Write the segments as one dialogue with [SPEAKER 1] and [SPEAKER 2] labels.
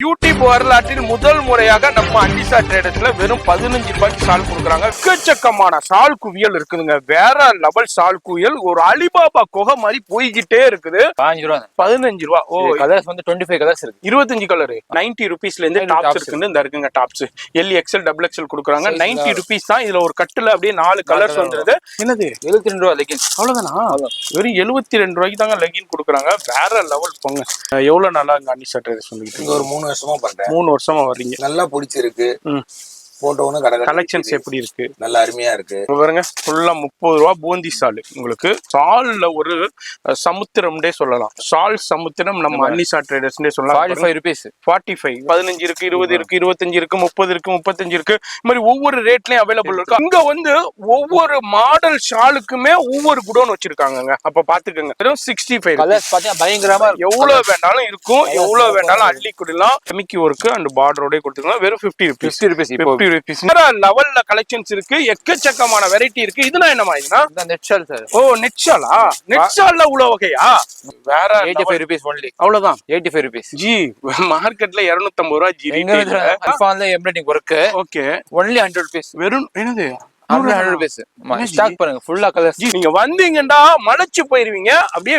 [SPEAKER 1] YouTube வரலாற்றில் முதல் முறையாக நம்ம அண்டிசா ட்ரேடர்ஸ்ல வெறும் 15 ரூபாய்க்கு சால் கொடுக்குறாங்க. எக்கச்சக்கமான சால் குவியல் இருக்குதுங்க. வேற லெவல் சால் குவியல். ஒரு அலிபாபா குகை மாதிரி போய்கிட்டே இருக்குது. 15 ரூபா. ஓ,
[SPEAKER 2] கலர்ஸ் வந்து 25 கலர்ஸ் இருக்கு.
[SPEAKER 1] 25 கலர் 90 ருபீஸ்ல இருந்து டாப்ஸ் இருக்குன்னு இந்த இருக்குங்க. Tops L XL double XL கொடுக்குறாங்க. 90 ருபீஸ் தான். இதுல ஒரு கட்டுல அப்படியே 4 கலர்ஸ் வந்துருது. என்னது
[SPEAKER 2] 72 ரூபா லெகின்.
[SPEAKER 1] அவ்வளவுதானா? வெறும் 72 ரூபாய்க்கு தாங்க லெகின் கொடுக்குறாங்க. வேற லெவல் போங்க. எவ்வளவு நல்லா இங்க அண்டிசா ட்ரேடர்ஸ் வந்துட்டு
[SPEAKER 3] ஒரு 3 வருஷமா பண்றேன்.
[SPEAKER 1] 3 வருஷமா வர்றீங்க.
[SPEAKER 3] நல்லா பிடிச்சிருக்கு. போட்டோன்னு
[SPEAKER 1] கலெக்ஷன்ஸ் எப்படி இருக்கு?
[SPEAKER 3] நல்லா அருமையா இருக்கு.
[SPEAKER 1] பாருங்க, ஃபுல்லா 30 ரூபா பூந்தி சால். உங்களுக்கு சால்ல ஒரு சமுத்திரம்னே சொல்லலாம். சால் சமுத்திரம் நம்ம அன்னிசா ட்ரேடர்ஸ்னே சொல்லலாம்.
[SPEAKER 2] 45 ரூபீஸ்.
[SPEAKER 1] 45 15 இருக்கு, 20 இருக்கு, 25 இருக்கு, 30 இருக்கு, 35 இருக்கு. இந்த மாதிரி ஒவ்வொரு ரேட்லயும் அவைலபிள் இருக்கு. இங்க வந்து ஒவ்வொரு மாடல் ஷாலுக்குமே ஒவ்வொரு குடோன் வச்சிருக்காங்க. அப்ப பாத்துக்கோங்க. வெறும் 65
[SPEAKER 2] கலர்ஸ் பாத்தீங்கன்னா பயங்கரமா இருக்கு.
[SPEAKER 1] எவ்வளவு வேண்டாலும் இருக்கும், எவ்வளவு வேண்டாலும் அள்ளி குடிலாம். கெமிக்கி ஒர்க் அண்ட் பார்டரோட கொடுத்துருக்காங்க. வெறும் 50 ரூபீஸ். லெவல்ல கலெக்ஷன்ஸ் இருக்கு. எக்கச்சக்கமான வெரைட்டி இருக்கு. இதுனா என்னமா? இதுனா
[SPEAKER 2] நெட் ஷால் சார்.
[SPEAKER 1] ஓ, நெட் ஷாலா? நெட் ஷால்ல உள்ள வகையா? வேற
[SPEAKER 2] 85 ரூபீஸ் ஒன்லி.
[SPEAKER 1] அவ்வளவுதான்.
[SPEAKER 2] 85 ரூபீஸ்.
[SPEAKER 1] ஜி மார்க்கெட்ல 250 ரூபாய் ஜி.
[SPEAKER 2] அல்ஃபான்ல embroidering work.
[SPEAKER 1] Okay.
[SPEAKER 2] Only 100 rupees.
[SPEAKER 1] வெறும் என்னது
[SPEAKER 2] 100 ரூபீஸ். ஸ்டாக் பாருங்க ஃபுல்லா கலர்ஸ்.
[SPEAKER 1] நீங்க வந்தீங்கன்னா மலைச்சு போயிருவீங்க. அப்படியே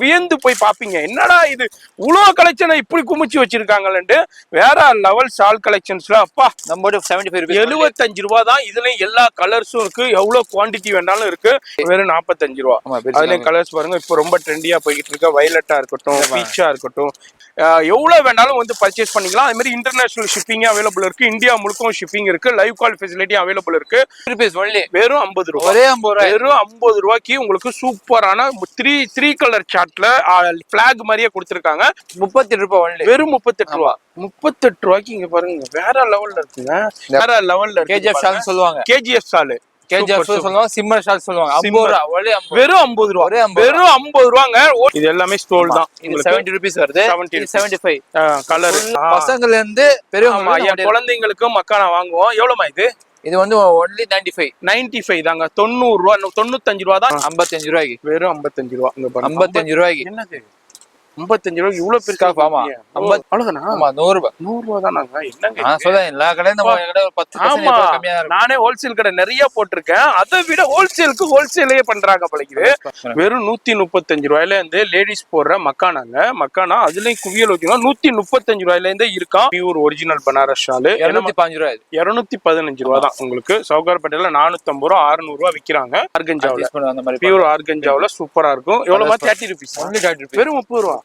[SPEAKER 1] வியந்து போய் பாப்பீங்க. என்னடா இது இவ்வளவு கலெக்ஷனை இப்படி குமிச்சு வச்சிருக்காங்கன்னு. வேற லெவல் ஷால் கலெக்ஷன்ஸ்ல அப்பா
[SPEAKER 2] நம்ம 75 ரூபீஸ்.
[SPEAKER 1] 75 ரூபா தான். இதுலயும் எல்லா கலர்ஸும் இருக்கு. எவ்வளவு குவாண்டிட்டி வேண்டாலும் இருக்கு. வெறும் 45 ரூபா. அதுலயும் கலர்ஸ் பாருங்க. இப்போ ரொம்ப ட்ரெண்டியா போய்கிட்டு இருக்க வயலட்டா இருக்கட்டும், பீச்சா இருக்கட்டும், எவ்வளவு வேணாலும் வந்து பர்ச்சேஸ் பண்ணிக்கலாம். அதே மாதிரி இன்டர்நேஷனல் ஷிப்பிங் அவைலபிள் இருக்கு. இந்தியா முழுக்கும் ஷிப்பிங் இருக்கு. லைவ் கால் ஃபெசிலிட்டி அவைலபிள் இருக்கு. வெறும் 50 ரூபா.
[SPEAKER 2] ஒரே 50 ரூபாய்.
[SPEAKER 1] வெறும் 50 ரூபாய்க்கு உங்களுக்கு சூப்பரான 3 கலர் சார்ட்ல பிளாக் மாதிரியே கொடுத்துருக்காங்க.
[SPEAKER 2] 38 ரூபாய் ஒன்லி.
[SPEAKER 1] வெறும் 38 ரூபா. 38 ரூபாய்க்கு இங்க பாருங்க. வேற லெவல்ல இருக்குங்க. வேற லெவல்ல இருக்கு.
[SPEAKER 2] கேஜிஎஃப் ஷால் சொல்லுவாங்க.
[SPEAKER 1] KGF shawl.
[SPEAKER 2] கேஜிஎஃப் சொல்லுவாங்க. சிம்மர் ஷால் சொல்லுவாங்க. 50 ரூபாய் ஒன்லி.
[SPEAKER 1] வெறும் 50 ரூபா. வெறும் 50 ரூபாங்க. இது எல்லாமே ஸ்டோல் தான்.
[SPEAKER 2] இது 70 ரூபீஸ் வருது. 75
[SPEAKER 1] கலர்.
[SPEAKER 2] பசங்கள்ல இருந்து பெரியவங்க
[SPEAKER 1] குழந்தைங்களுக்கு மக்கானா வாங்குவோம். எவ்வளவுமா இது?
[SPEAKER 2] இது வந்து ஒன்லி
[SPEAKER 1] 95 தாங்க. 90 ரூபா. 95 ரூபா தான்.
[SPEAKER 2] 55 ரூபாய்க்கு.
[SPEAKER 1] வெறும் 55 ரூபா.
[SPEAKER 2] 55 ரூபாய்க்கு.
[SPEAKER 1] என்னது 55 ரூபாய்க்கு இவ்வளவு பெருசா?
[SPEAKER 2] ஆமா.
[SPEAKER 1] அவ்வளவுதானா?
[SPEAKER 2] ஆமா 100 ரூபாய்.
[SPEAKER 1] 100 ரூபா தானாங்க? என்னங்க
[SPEAKER 2] நான் சொல்றேன் எல்லா கடையும் நம்ம கடை 10% கம்மியா இருக்கும்.
[SPEAKER 1] நானே ஹோல்சேல் கடை நிறைய போட்டிருக்கேன். அதை விட ஹோல்சேலுக்கு ஹோல்சேலே பண்றாங்க பழகுது. வெறும் 135 ரூபாயில இருந்து லேடிஸ் போடுற மக்கானாங்க. மக்கானா அதுலயும் குவியல் வைக்கணும். 135 ரூபாயில இருந்தே இருக்கா. Pure original Banaras shawl.
[SPEAKER 2] 215 ரூபாய்.
[SPEAKER 1] 215 ரூபா தான் உங்களுக்கு. சவுகார்பேட்டையில 450 ரூபா 600 ரூபா விக்கிறாங்க. ஆர்கஞ்சாவுல
[SPEAKER 2] அந்த மாதிரி
[SPEAKER 1] பியூர் ஆர்கஞ்சாவுல சூப்பரா இருக்கும். எவ்வளவு? 30 ரூபீஸ்.
[SPEAKER 2] ஒன்லி 30 ரூபாய்.
[SPEAKER 1] வெறும் 30 ரூபா.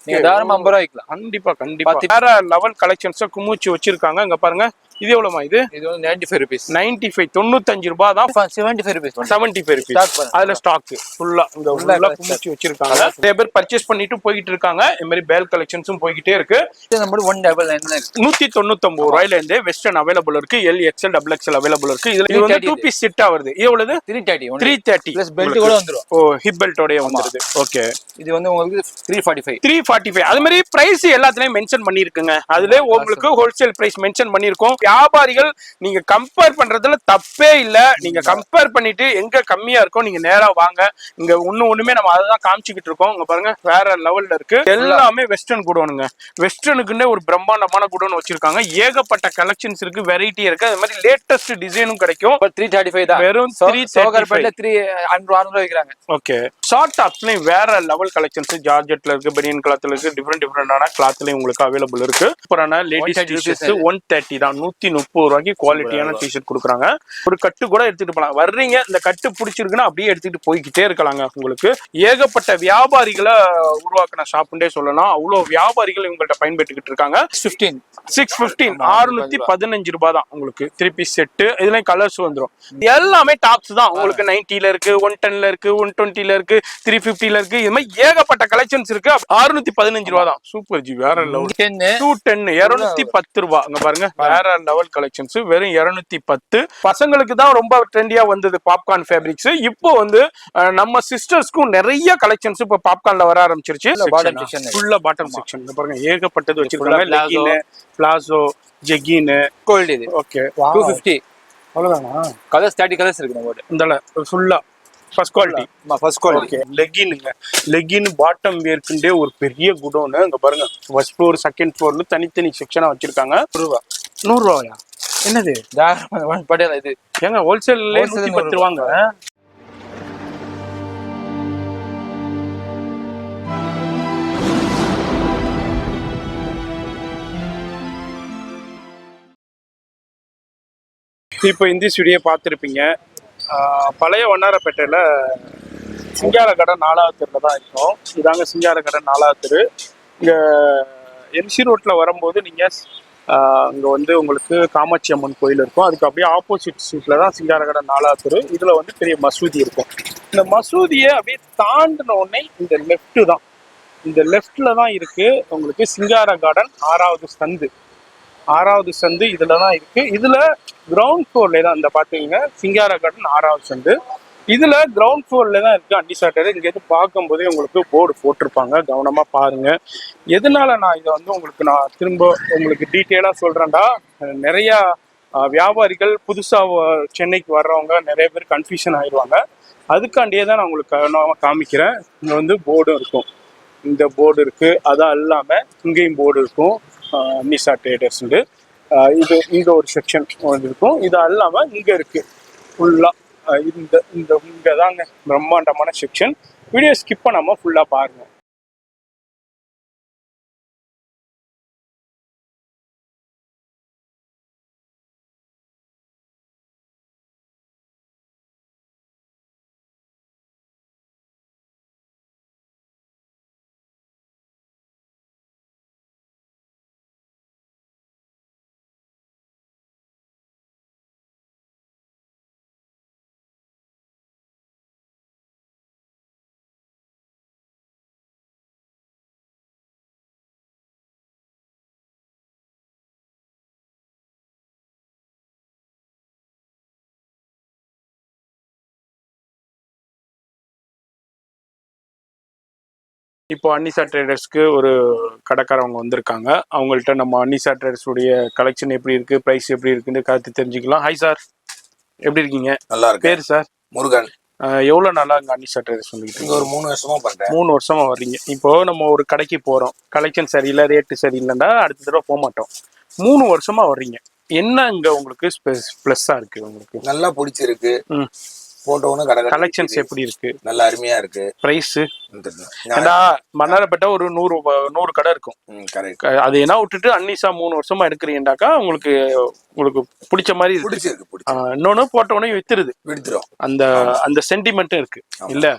[SPEAKER 2] நீங்க தாராளமா 50 ரூபாய் வைக்கலாம்.
[SPEAKER 1] கண்டிப்பா கண்டிப்பா. வேற லெவல் கலெக்ஷன்ஸ் குமிச்சு வச்சிருக்காங்க. இங்க பாருங்க. இது எவ்வளவுமா? இது
[SPEAKER 2] வந்து 95 ரூபீஸ்.
[SPEAKER 1] 95 ரூபா தான்.
[SPEAKER 2] 75 ரூபீஸ்.
[SPEAKER 1] 75 ரூபீஸ். அதுல ஸ்டாக் ஃபுல்லா இந்த ஃபுல்லா குமிச்சு வச்சிருக்காங்க. நிறைய பேர் பர்ச்சேஸ் பண்ணிட்டு போயிட்டு இருக்காங்க. இந்த மாதிரி பேல் கலெக்ஷன்ஸும் போய்கிட்டே இருக்கு.
[SPEAKER 2] நம்ம
[SPEAKER 1] 199 ரூபாயில இருந்து வெஸ்டர்ன் அவைலபிள் இருக்கு. L XL double XL available இருக்கு. இதுல இது வந்து 2 பீஸ் செட்டா வருது. எவ்வளவு?
[SPEAKER 2] 330 பிளஸ் பெல்ட் கூட வந்துரும்.
[SPEAKER 1] ஓ, ஹிப் பெல்ட்டோடயே வந்துருது. ஓகே.
[SPEAKER 2] இது வந்து உங்களுக்கு 345.
[SPEAKER 1] அது மாதிரி பிரைஸ் எல்லாத்துலயும் மென்ஷன் பண்ணிருக்குங்க. அதுல உங்களுக்கு ஹோல்சேல் பிரைஸ் மென்ஷன் பண்ணிருக்கோம். வியாபாரிகள் நீங்க கம்பேர் பண்றதுல தப்பே இல்ல. நீங்க கம்பேர் பண்ணிட்டு எங்க கம்மியா இருக்கோ நீங்க நேரா வாங்க. இங்க ஒண்ணுமே நம்ம அதான் காமிச்சுக்கிட்டு இருக்கோம். இங்க பாருங்க வேற லெவல்ல இருக்கு. எல்லாமே வெஸ்டர்ன் குடோனுங்க. வெஸ்டர்னுக்குன்னே ஒரு பிரம்மாண்டமான குடோன் வச்சிருக்காங்க. ஏகப்பட்ட கலெக்ஷன்ஸ் இருக்கு, வெரைட்டி இருக்கு. அது மாதிரி லேட்டஸ்ட் டிசைனும் கிடைக்கும்.
[SPEAKER 2] 335 தான்.
[SPEAKER 1] வெறும்
[SPEAKER 2] 300 வைக்கிறாங்க.
[SPEAKER 1] ஓகே. ஷார்ட் டாப்ஸ்லயும் வேற லெவல் கலெக்ஷன்ஸ் ஜார்ஜெட்ல இருக்கு, பனியன் கிளாத்ல இருக்கு, டிஃபரெண்டான கிளாத்லயும் உங்களுக்கு அவைலபிள் இருக்கு. சூப்பரான லேடிஸ் டி-ஷர்ட்ஸ் 130 தான். 130 ரூபாய்க்கு குவாலிட்டியான டி-ஷர்ட் கொடுக்குறாங்க. ஒரு கட்டு கூட எடுத்துட்டு போலாம். வர்றீங்க இந்த கட்டு பிடிச்சிருக்குன்னா அப்படியே எடுத்துட்டு போய்கிட்டே இருக்கலாங்க. உங்களுக்கு ஏகப்பட்ட வியாபாரிகளை உருவாக்கின ஷாப்ன்றே சொல்லலாம். அவ்வளவு வியாபாரிகள் இவங்கள்ட்ட பயன்பெற்றுக்கிட்டு இருக்காங்க. 615 ரூபாய் தான் உங்களுக்கு 3 பீஸ் செட்டு. இதுலயும் கலர்ஸ் வந்துடும். எல்லாமே டாப்ஸ் தான். உங்களுக்கு 90ல இருக்கு, 110ல இருக்கு, 120ல இருக்கு, 350ல இருக்கு. இது மாதிரி ஏகப்பட்ட கலெக்ஷன்ஸ் இருக்கு. 615 ரூபாய் தான். Super G. வேற லெவல். 210 210 ரூபாய். அங்க பாருங்க வேற லெவல் கலெக்ஷன்ஸ். வெறும் 210. பசங்களுக்கு தான் ரொம்ப ட்ரெண்டியா வந்தது பாப்கார்ன் ஃபேப்ரிக்ஸ். இப்போ வந்து நம்ம சிஸ்டர்ஸ்க்கும் நிறைய கலெக்ஷன்ஸ் இப்போ பாப்கார்ன்ல வர ஆரம்பிச்சிருச்சு. ஃபுல்லா பாட்டம் செக்ஷன். பாருங்க ஏகப்பட்டது வச்சிருக்காங்க. Legging, palazzo, jegging,
[SPEAKER 2] gold. இது
[SPEAKER 1] ஓகே.
[SPEAKER 2] 250.
[SPEAKER 1] அவ்வளவுதானா?
[SPEAKER 2] கலர்ஸ் 30 கலர்ஸ் இருக்கு நம்ம.
[SPEAKER 1] இந்த ஃபுல்லா first quality.
[SPEAKER 2] First quality.
[SPEAKER 1] Okay. Legging bottom வேர்க்குண்டே ஒரு பெரிய குடோனு அங்க பாருங்க. ஃபர்ஸ்ட் ஃப்ளோர் செகண்ட் ஃப்ளோர்ல தனித்தனி செக்ஷனா வச்சிருக்காங்க. ₹100. என்னது
[SPEAKER 2] பட்டியாலா இது
[SPEAKER 1] ஏங்க ஹோல்சேல்ல 110 ரூபாங்க. இப்போ இந்த வீடியோ பார்த்துருப்பீங்க. பழைய வண்ணாரப்பேட்டையில் சிங்கார கடை 4வது தெருவில் தான் இருக்கும். இதாங்க சிங்கார கடை 4வது தெரு. இங்கே எம்சி ரோட்டில் வரும்போது நீங்கள் இங்கே வந்து உங்களுக்கு காமாட்சி அம்மன் கோயில் இருக்கும். அதுக்கு அப்படியே ஆப்போசிட் ஸ்ட்ரீட்டில் தான் சிங்கார கடை 4வது தெரு. இதில் வந்து பெரிய மசூதி இருக்கும். இந்த மசூதியை அப்படியே தாண்டின உடனே இந்த லெஃப்ட்டு தான், இந்த லெஃப்டில் தான் இருக்குது உங்களுக்கு சிங்கார கார்டன் 6வது சந்து இதுல தான் இருக்கு. இதுல கிரவுண்ட் ஃப்ளோர்ல தான் இந்த பாத்தீங்கன்னா சிங்கார கார்டன் 6வது சந்து. இதுல கிரவுண்ட் ஃப்ளோர்ல தான் இருக்கு அன்னி சாட்டர்டே. இங்க இருந்து பார்க்கும்போதே உங்களுக்கு போர்டு போட்டிருப்பாங்க, கவனமா பாருங்க. எதனால நான் இதை வந்து நான் திரும்ப உங்களுக்கு டீட்டெயிலா சொல்றேன்டா, நிறைய வியாபாரிகள் புதுசா சென்னைக்கு வர்றவங்க நிறைய பேர் கன்ஃபியூஷன் ஆயிடுவாங்க. அதுக்காண்டியே தான் நான் உங்களுக்கு காமிக்கிறேன். இங்க வந்து போர்டும் இருக்கும், இந்த போர்டு இருக்கு. அதான் இல்லாம இங்கேயும் போர்டு இருக்கும், நிஷா ட்ரேடர்ஸ். இது இங்க ஒரு செக்ஷன் இருக்கும். இது அல்லாம இங்க இருக்கு ஃபுல்லா. இங்க தாங்க பிரம்மாண்டமான செக்ஷன். வீடியோ ஸ்கிப் பண்ணாம ஃபுல்லா பாருங்க. இப்போ அன்னிசா ட்ரேடர்ஸ்க்கு ஒரு கடைக்காரவங்க வந்திருக்காங்க. அவங்கள்ட்ட நம்ம அன்னிசா ட்ரேடர்ஸுடைய கலெக்ஷன் எப்படி இருக்கு, பிரைஸ் எப்படி இருக்குன்னு கருத்து தெரிஞ்சுக்கலாம். ஹாய் சார், எப்படி இருக்கீங்க?
[SPEAKER 3] நல்லா இருக்கு.
[SPEAKER 1] பேர் சார்?
[SPEAKER 3] முருகன்.
[SPEAKER 1] எவ்வளவு நாளா இங்க அன்னிசா ட்ரேடர்ஸ் வந்துட்டு?
[SPEAKER 3] ஒரு 3 வருஷமா பண்றேன்.
[SPEAKER 1] 3 வருஷமா வர்றீங்க. இப்போ நம்ம ஒரு கடைக்கு போறோம், கலெக்ஷன் சரியில்லை, ரேட்டு சரியில்லைன்னா அடுத்த தடவை போக மாட்டோம். 3 வருஷமா வர்றீங்க, என்ன இங்க உங்களுக்கு பிளஸ்ஸா இருக்கு? உங்களுக்கு
[SPEAKER 3] நல்லா பிடிச்சிருக்கு. போட்டோன்னு
[SPEAKER 1] கலெக்ஷன்ஸ் எப்படி இருக்கு?
[SPEAKER 3] நல்லா அருமையா இருக்கு.
[SPEAKER 1] பிரைஸ் மன்னாரப்பட்ட ஒரு 100 கடை இருக்கும். அது என்ன விட்டுட்டு அன்னிசா 3 வருஷமா எடுக்கிறீங்கன்னாக்கா உங்களுக்கு பிடிச்ச மாதிரி
[SPEAKER 3] பிடிச்சிருக்கு.
[SPEAKER 1] இன்னொன்னு போட்டோன்னே வித்துரும். அந்த சென்டிமெண்ட்டும் இருக்கு இல்ல?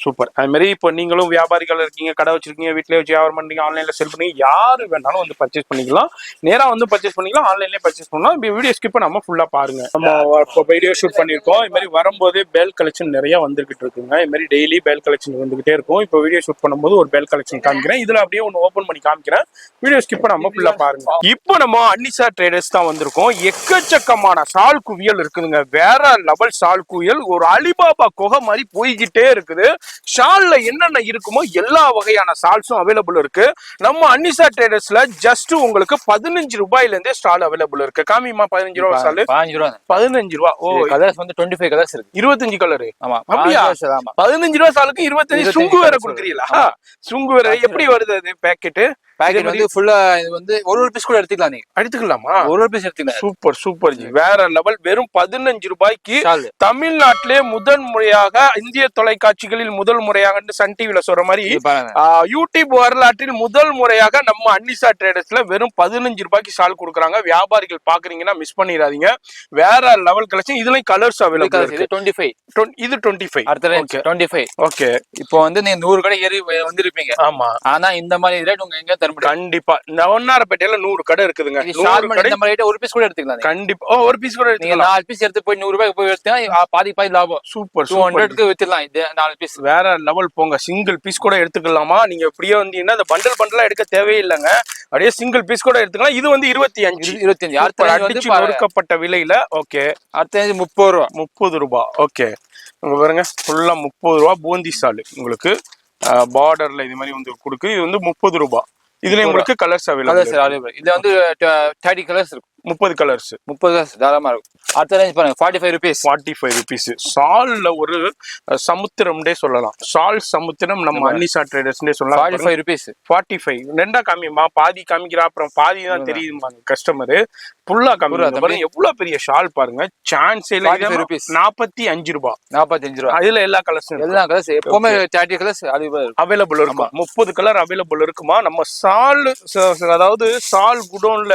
[SPEAKER 1] சூப்பர். அது மாதிரி இப்போ நீங்களும் வியாபாரிகள் இருக்கீங்க, கடை வச்சிருக்கீங்க, வீட்டிலே வச்சு வியாபாரம் பண்ணீங்க, ஆன்லைன்ல செல் பண்ணி யாரு வேணாலும் வந்து பர்ச்சேஸ் பண்ணிக்கலாம். நேரா வந்து பர்ச்சேஸ் பண்ணிக்கலாம், ஆன்லைன்லேயே பர்ச்சேஸ் பண்ணலாம். இப்போ வீடியோ ஸ்கிப் பண்ணாம ஃபுல்லா பாருங்க. நம்ம இப்போ வீடியோ ஷூட் பண்ணியிருக்கோம். இது மாதிரி வரும்போதே பேல் கலெக்ஷன் நிறைய வந்துகிட்டு இருக்குங்க. இது மாதிரி டெய்லி பேல் கலெக்ஷன் வந்துகிட்டே இருக்கும். இப்போ வீடியோ ஷூட் பண்ணும்போது ஒரு பேல் கலெக்ஷன் காமிக்கிறேன். இதுல அப்படியே ஒன்று ஓப்பன் பண்ணி காமிக்கிறேன். வீடியோ ஸ்கிப் பண்ணாம ஃபுல்லா பாருங்க. இப்போ நம்ம அன்னிசா ட்ரேடர்ஸ் தான் வந்திருக்கோம். எக்கச்சக்கமான சால் குவியல் இருக்குதுங்க, வேற லெவல் சால் குவியல். ஒரு அலிபாபா குகை மாதிரி போய்கிட்டே இருக்குது. ஷால்ல என்னென்ன இருக்குமோ எல்லா வகையான சால்ஸும் அவைலபிள் இருக்கு. நம்ம அன்னிசா ட்ரேடர்ஸ்ல ஜஸ்ட் உங்களுக்கு 15 ரூபாயில இருந்தே ஸ்டால் அவைலபிள் இருக்கு. காமிமா 15 ரூபா சால். 15 ரூபா. ஓ,
[SPEAKER 2] கலர்ஸ் வந்து 25 கலர்ஸ் இருக்கு.
[SPEAKER 1] 25 கலர்.
[SPEAKER 2] ஆமா,
[SPEAKER 1] அப்படியா? 15 ரூபா சாலுக்கு 25 சுங்கு வேற கொடுக்குறீங்களா? சுங்கு வேற எப்படி வருது அது பேக்கெட்?
[SPEAKER 2] பேக்கெட் வந்து ஃபுல்லா இது வந்து ஒரு பீஸ் கூட எடுத்துக்கலாம். நீங்க
[SPEAKER 1] எடுத்துக்கலாமா?
[SPEAKER 2] ஒரு பீஸ் எடுத்துக்கலாம்.
[SPEAKER 1] சூப்பர் சூப்பர் ஜி, வேற லெவல். வெறும் 15 ரூபாய்க்கு தமிழ்நாட்டிலே முதல் முறையாக இந்திய தொலைக்காட்சிகளில் முதல் முறையாக சன் டிவில சொல்ற மாதிரி யூடியூப் வரலாற்றில் முதல் முறையாக நம்ம அன்னிசா ட்ரேடர்ஸ்ல வெறும் 15 ரூபாய்க்கு ஷால் கொடுக்குறாங்க. வியாபாரிகள் பாக்குறீங்கன்னா மிஸ் பண்ணிடாதீங்க. வேற லெவல் கலெக்ஷன். இதுலயும் கலர்ஸ் அவைலபிள் இருக்கு. 25. இது 25.
[SPEAKER 2] அடுத்த ரேஞ்ச் 25.
[SPEAKER 1] ஓகே.
[SPEAKER 2] இப்போ வந்து நீங்க 100 கடை ஏறி வந்திருப்பீங்க.
[SPEAKER 1] ஆமா.
[SPEAKER 2] ஆனா இந்த மாதிரி ரேட் உங்க எங்க தர முடியும்?
[SPEAKER 1] கண்டிப்பா. வண்ணாரப்பேட்டையில 100 கடை இருக்குதுங்க.
[SPEAKER 2] இந்த மாதிரி ரேட் ஒரு பீஸ் கூட எடுத்துக்கலாம்.
[SPEAKER 1] கண்டிப்பா ஒரு பீஸ் கூட
[SPEAKER 2] நீங்க 4 பீஸ் எடுத்து போய் 100 ரூபாய்க்கு போய் எடுத்தா பாதி லாபம்.
[SPEAKER 1] சூப்பர்.
[SPEAKER 2] 200க்கு வித்துடலாம். இது 4 பீஸ்
[SPEAKER 1] வேற லெவல் போங்க. சிங்கிள் பீஸ் கூட எடுத்துக்கலாமா? நீங்க இப்படியே வந்தீங்கன்னா இந்த பண்டலா எடுக்க தேவையில்லைங்க. அப்படியே சிங்கிள் பீஸ் கூட எடுத்துக்கலாம். இது வந்து 25. அடிச்சு நொறுக்கப்பட்ட விலையில. ஓகே. அடுத்த 30 ரூபா. 30 ரூபா. ஓகே. உங்க பாருங்க ஃபுல்லா 30 ரூபா பூந்தி சால் உங்களுக்கு பார்டர்ல இது மாதிரி வந்து கொடுக்கு. இது வந்து 30 ரூபா. இதுல உங்களுக்கு கலர்ஸ் அவைலபிள்.
[SPEAKER 2] இதுல வந்து 30 கலர்ஸ் இருக்கும்.
[SPEAKER 1] 30 கலர்ஸ்
[SPEAKER 2] 30 தாராளமா இருக்கும். அடுத்த ரேஞ்ச் பாருங்க 45 rupees.
[SPEAKER 1] 45 rupees. ஷால்ல ஒரு சமுத்திரம்னே சொல்லலாம். ஷால் சமுத்திரம் நம்ம அன்னிசா ட்ரேடர்ஸ்னே சொல்லலாம்.
[SPEAKER 2] 45 rupees.
[SPEAKER 1] 45 ரெண்டா காமிமா, பாதி காமிக்கிறா, அப்புறம் பாதி தான் தெரியுதுமா கஸ்டமர். ஃபுல்லா காமிக்கிறாங்க பாருங்க, எவ்வளவு பெரிய ஷால் பாருங்க. சான்ஸ் இல்ல.
[SPEAKER 2] 45 rupees.
[SPEAKER 1] 45 ரூபாய்.
[SPEAKER 2] 45 ரூபாய்.
[SPEAKER 1] அதுல எல்லா கலர்ஸும்
[SPEAKER 2] எல்லா கலர்ஸ் எப்பவுமே 30 கலர்ஸ்
[SPEAKER 1] அவைலபிள் இருக்கும். 30 கலர் அவைலபிள் இருக்குமா. நம்ம ஷால், அதாவது ஷால் குடோன்ல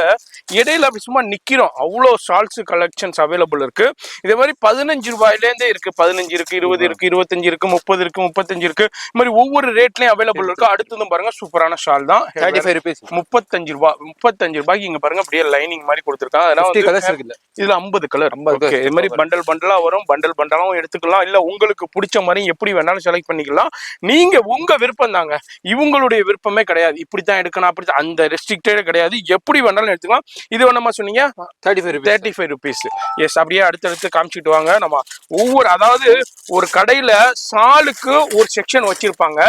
[SPEAKER 1] இடையில அப்படி சும்மா நிக்கிறோம். அவ்வளோ ஷால்ஸ் கலெக்ஷன்ஸ் அவைலபிள் இருக்கு. இதே மாதிரி 15 ரூபாயில இருந்தே இருக்கு. 15 இருக்கு, 20 இருக்கு, 25 இருக்கு, 30 இருக்கு, 35 இருக்கு. இந்த மாதிரி ஒவ்வொரு ரேட்லயும் அவைலபிள் இருக்கு. அடுத்ததும் பாருங்க சூப்பரான ஷால் தான்.
[SPEAKER 2] 35 rupees.
[SPEAKER 1] 35 ரூபாய். 35 ரூபாய்க்கு இங்க பாருங்க அப்படியே லைனிங் மாதிரி கொடுத்துருக்காங்க. அதனால
[SPEAKER 2] கலர்ஸ் இருக்குல்ல,
[SPEAKER 1] இதுல 50 கலர். இது மாதிரி பண்டல் பண்டலா வரும். பண்டல் பண்டலாவும் எடுத்துக்கலாம். இல்ல உங்களுக்கு பிடிச்ச மாதிரி எப்படி வேணாலும் செலக்ட் பண்ணிக்கலாம். நீங்க உங்க விருப்பம் தாங்க. இவங்களுடைய விருப்பமே கிடையாது. இப்படித்தான் எடுக்கணும், அப்படி அந்த ரெஸ்ட்ரிக்டடே கிடையாது. எப்படி வேணாலும் எடுத்துக்கலாம். இது என்னமா சொன்னீங்க? 35 rupees. எஸ், அப்படியே அடுத்தடுத்து காமிச்சிட்டு வாங்க. நம்ம ஒவ்வொரு, அதாவது ஒரு கடையில ஷாலுக்கு ஒரு செக்ஷன் வச்சிருப்பாங்க.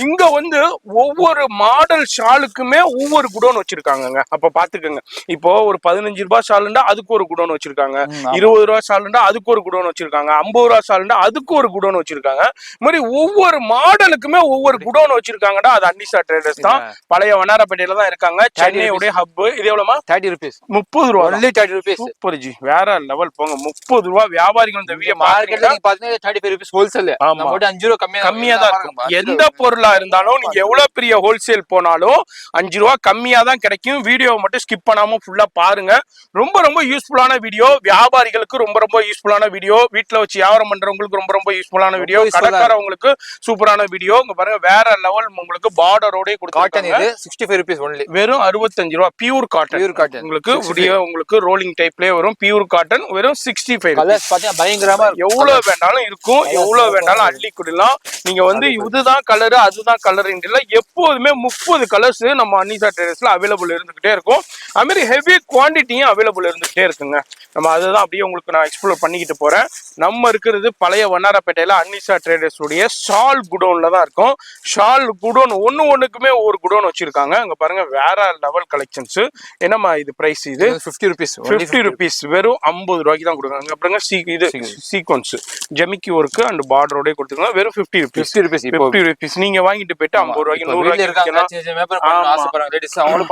[SPEAKER 1] இங்க வந்து ஒவ்வொரு மாடல் ஷாலுக்குமே ஒவ்வொரு குடோன் வச்சிருக்காங்க. அப்ப பாத்துக்கோங்க. இப்போ ஒரு 15 ரூபாய் ஷாலுண்டா அதுக்கு ஒரு குடோன் வச்சிருக்காங்க. 20 ரூபாய் ஷாலுண்டா அதுக்கு ஒரு குடோன் வச்சிருக்காங்க. 50 ரூபாய் ஷாலுண்டா அதுக்கு ஒரு குடோன் வச்சிருக்காங்க. இந்த மாதிரி ஒவ்வொரு மாடலுக்குமே ஒவ்வொரு குடோன் வச்சிருக்காங்கடா. அது அன்னிசா ட்ரேடர்ஸ் தான். பழைய வண்ணாரப்பேட்டையில தான் இருக்காங்க. சென்னையுடைய ஹப். இது எவ்வளவுமா?
[SPEAKER 2] 30 rupees.
[SPEAKER 1] 30 ரூபாய்.
[SPEAKER 2] only 30 rupees.
[SPEAKER 1] சூப்பர் ஜி, வேற லெவல் போங்க. 30 ரூபாய். வியாபாரிகள் இந்த வீடியோ
[SPEAKER 2] மார்க்கெட்ல நீங்க பாத்தீங்கன்னா 35 rupees ஹோல்சேல். நம்ம 5 ரூபாய்
[SPEAKER 1] கம்மியா தான் இருக்கும். எந்த பொருளா இருந்தாலும் நீங்க எவ்வளவு பெரிய ஹோல்சேல் போனாலும் 5 ரூபாய் கம்மியா தான் கிடைக்கும். வீடியோ மட்டும் ஸ்கிப் பண்ணாம ஃபுல்லா பாருங்க. ரொம்ப ரொம்ப யூஸ்ஃபுல்லான வீடியோ. வியாபாரிகளுக்கு ரொம்ப ரொம்ப யூஸ்ஃபுல்லான வீடியோ. வீட்டுல வச்சு வியாபாரம் பண்றவங்களுக்கு ரொம்ப ரொம்ப யூஸ்ஃபுல்லான வீடியோ. கடைக்காரவங்களுக்கு சூப்பரான வீடியோ. இங்க பாருங்க வேற லெவல். உங்களுக்கு பார்டரோட கொடுத்தாங்க.
[SPEAKER 2] இது 65 rupees only.
[SPEAKER 1] வெறும் 65 ரூபாய். Pure cotton. உங்களுக்கு வீடியோ உங்களுக்கு ரோலிங் டைப்லயே வரும். பியூர் காட்டன் வெறும் 65.
[SPEAKER 2] கலர்ஸ் பாத்தீங்கன்னா பயங்கரமா
[SPEAKER 1] எவ்வளவு வேண்டாலும் இருக்கும். எவ்வளவு வேண்டாலும் அள்ளி குடிலாம். நீங்க வந்து இதுதான் கலரு அதுதான் கலர் இல்ல, எப்போதுமே 30 கலர்ஸ் நம்ம அன்னிசா ட்ரேடர்ஸ்ல அவைலபிள் இருந்துகிட்டே இருக்கும். அது மாதிரி ஹெவி குவான்டிட்டியும் அவைலபிள் இருந்துகிட்டே இருக்குங்க. நம்ம அதுதான் அப்படியே உங்களுக்கு நான் எக்ஸ்ப்ளோர் பண்ணிக்கிட்டு போறேன். நம்ம இருக்கிறது பழைய வண்ணாரப்பேட்டையில அன்னிசா ட்ரேடர்ஸ் உடைய ஷால் குடோன்ல தான் இருக்கும். ஷால் குடோன் ஒண்ணுக்குமே ஒவ்வொரு குடோன் வச்சிருக்காங்க. அங்க பாருங்க வேற லெவல் கலெக்ஷன்ஸ். என்னமா இது பிரைஸ்? இது
[SPEAKER 2] 50 rupees.
[SPEAKER 1] 50 rupees. வெறும் 50 ரூபாய்க்கு தான் கொடுக்குறாங்க. அப்புறம் இது சீக்வன்ஸ் ஜமிக்கி ஒர்க் அண்ட் பார்டரோட கொடுத்துருக்காங்க. வெறும் 50 rupees. 50 rupees. நீங்க வாங்கிட்டு போயிட்டு 50 ரூபாய்க்கு 100 ரூபாய்க்கு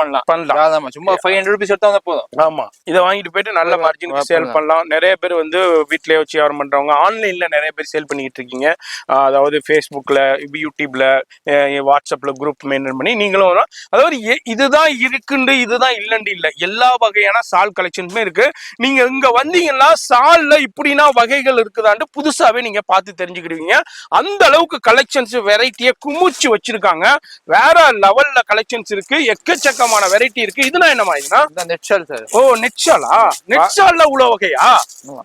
[SPEAKER 2] பண்ணலாம். சும்மா 500 rupees எடுத்தா போதும்.
[SPEAKER 1] ஆமா, இதை வாங்கிட்டு போயிட்டு நல்ல மார்ஜினுக்கு சேல் பண்ணலாம். நிறைய பேர் வந்து வீட்லயே வச்சு வியாபாரம் பண்றவங்க, ஆன்லைன்ல நிறைய பேர் சேல் பண்ணிட்டு இருக்கீங்க. அதாவது ஃபேஸ்புக்ல, யூடியூப்ல, வாட்ஸ்அப்ல குரூப் மெயின்டைன் பண்ணி நீங்களும், அதாவது இதுதான் இருக்குண்டு இதுதான் இல்லண்டு இல்ல, எல்லா வகையான சால் கலெக்ஷன்ஸுமே இருக்கு. நீங்க இங்க வந்தீங்கன்னா சால்ல இப்படின்னா வகைகள் இருக்குதான்னு புதுசாவே நீங்க பார்த்து தெரிஞ்சுக்கிடுவீங்க. அந்த அளவுக்கு கலெக்ஷன்ஸ் வெரைட்டியை குமிச்சு வச்சிருக்காங்க. வேற லெவல்ல கலெக்ஷன்ஸ் இருக்கு. எக்கச்சக்கமான வெரைட்டி இருக்கு. இதுனா என்னமா? இதுனா
[SPEAKER 2] நெட்ஷால் சார்.
[SPEAKER 1] ஓ, நெட்ஷாலா? நெட்ஷால்ல உள்ள வகையா?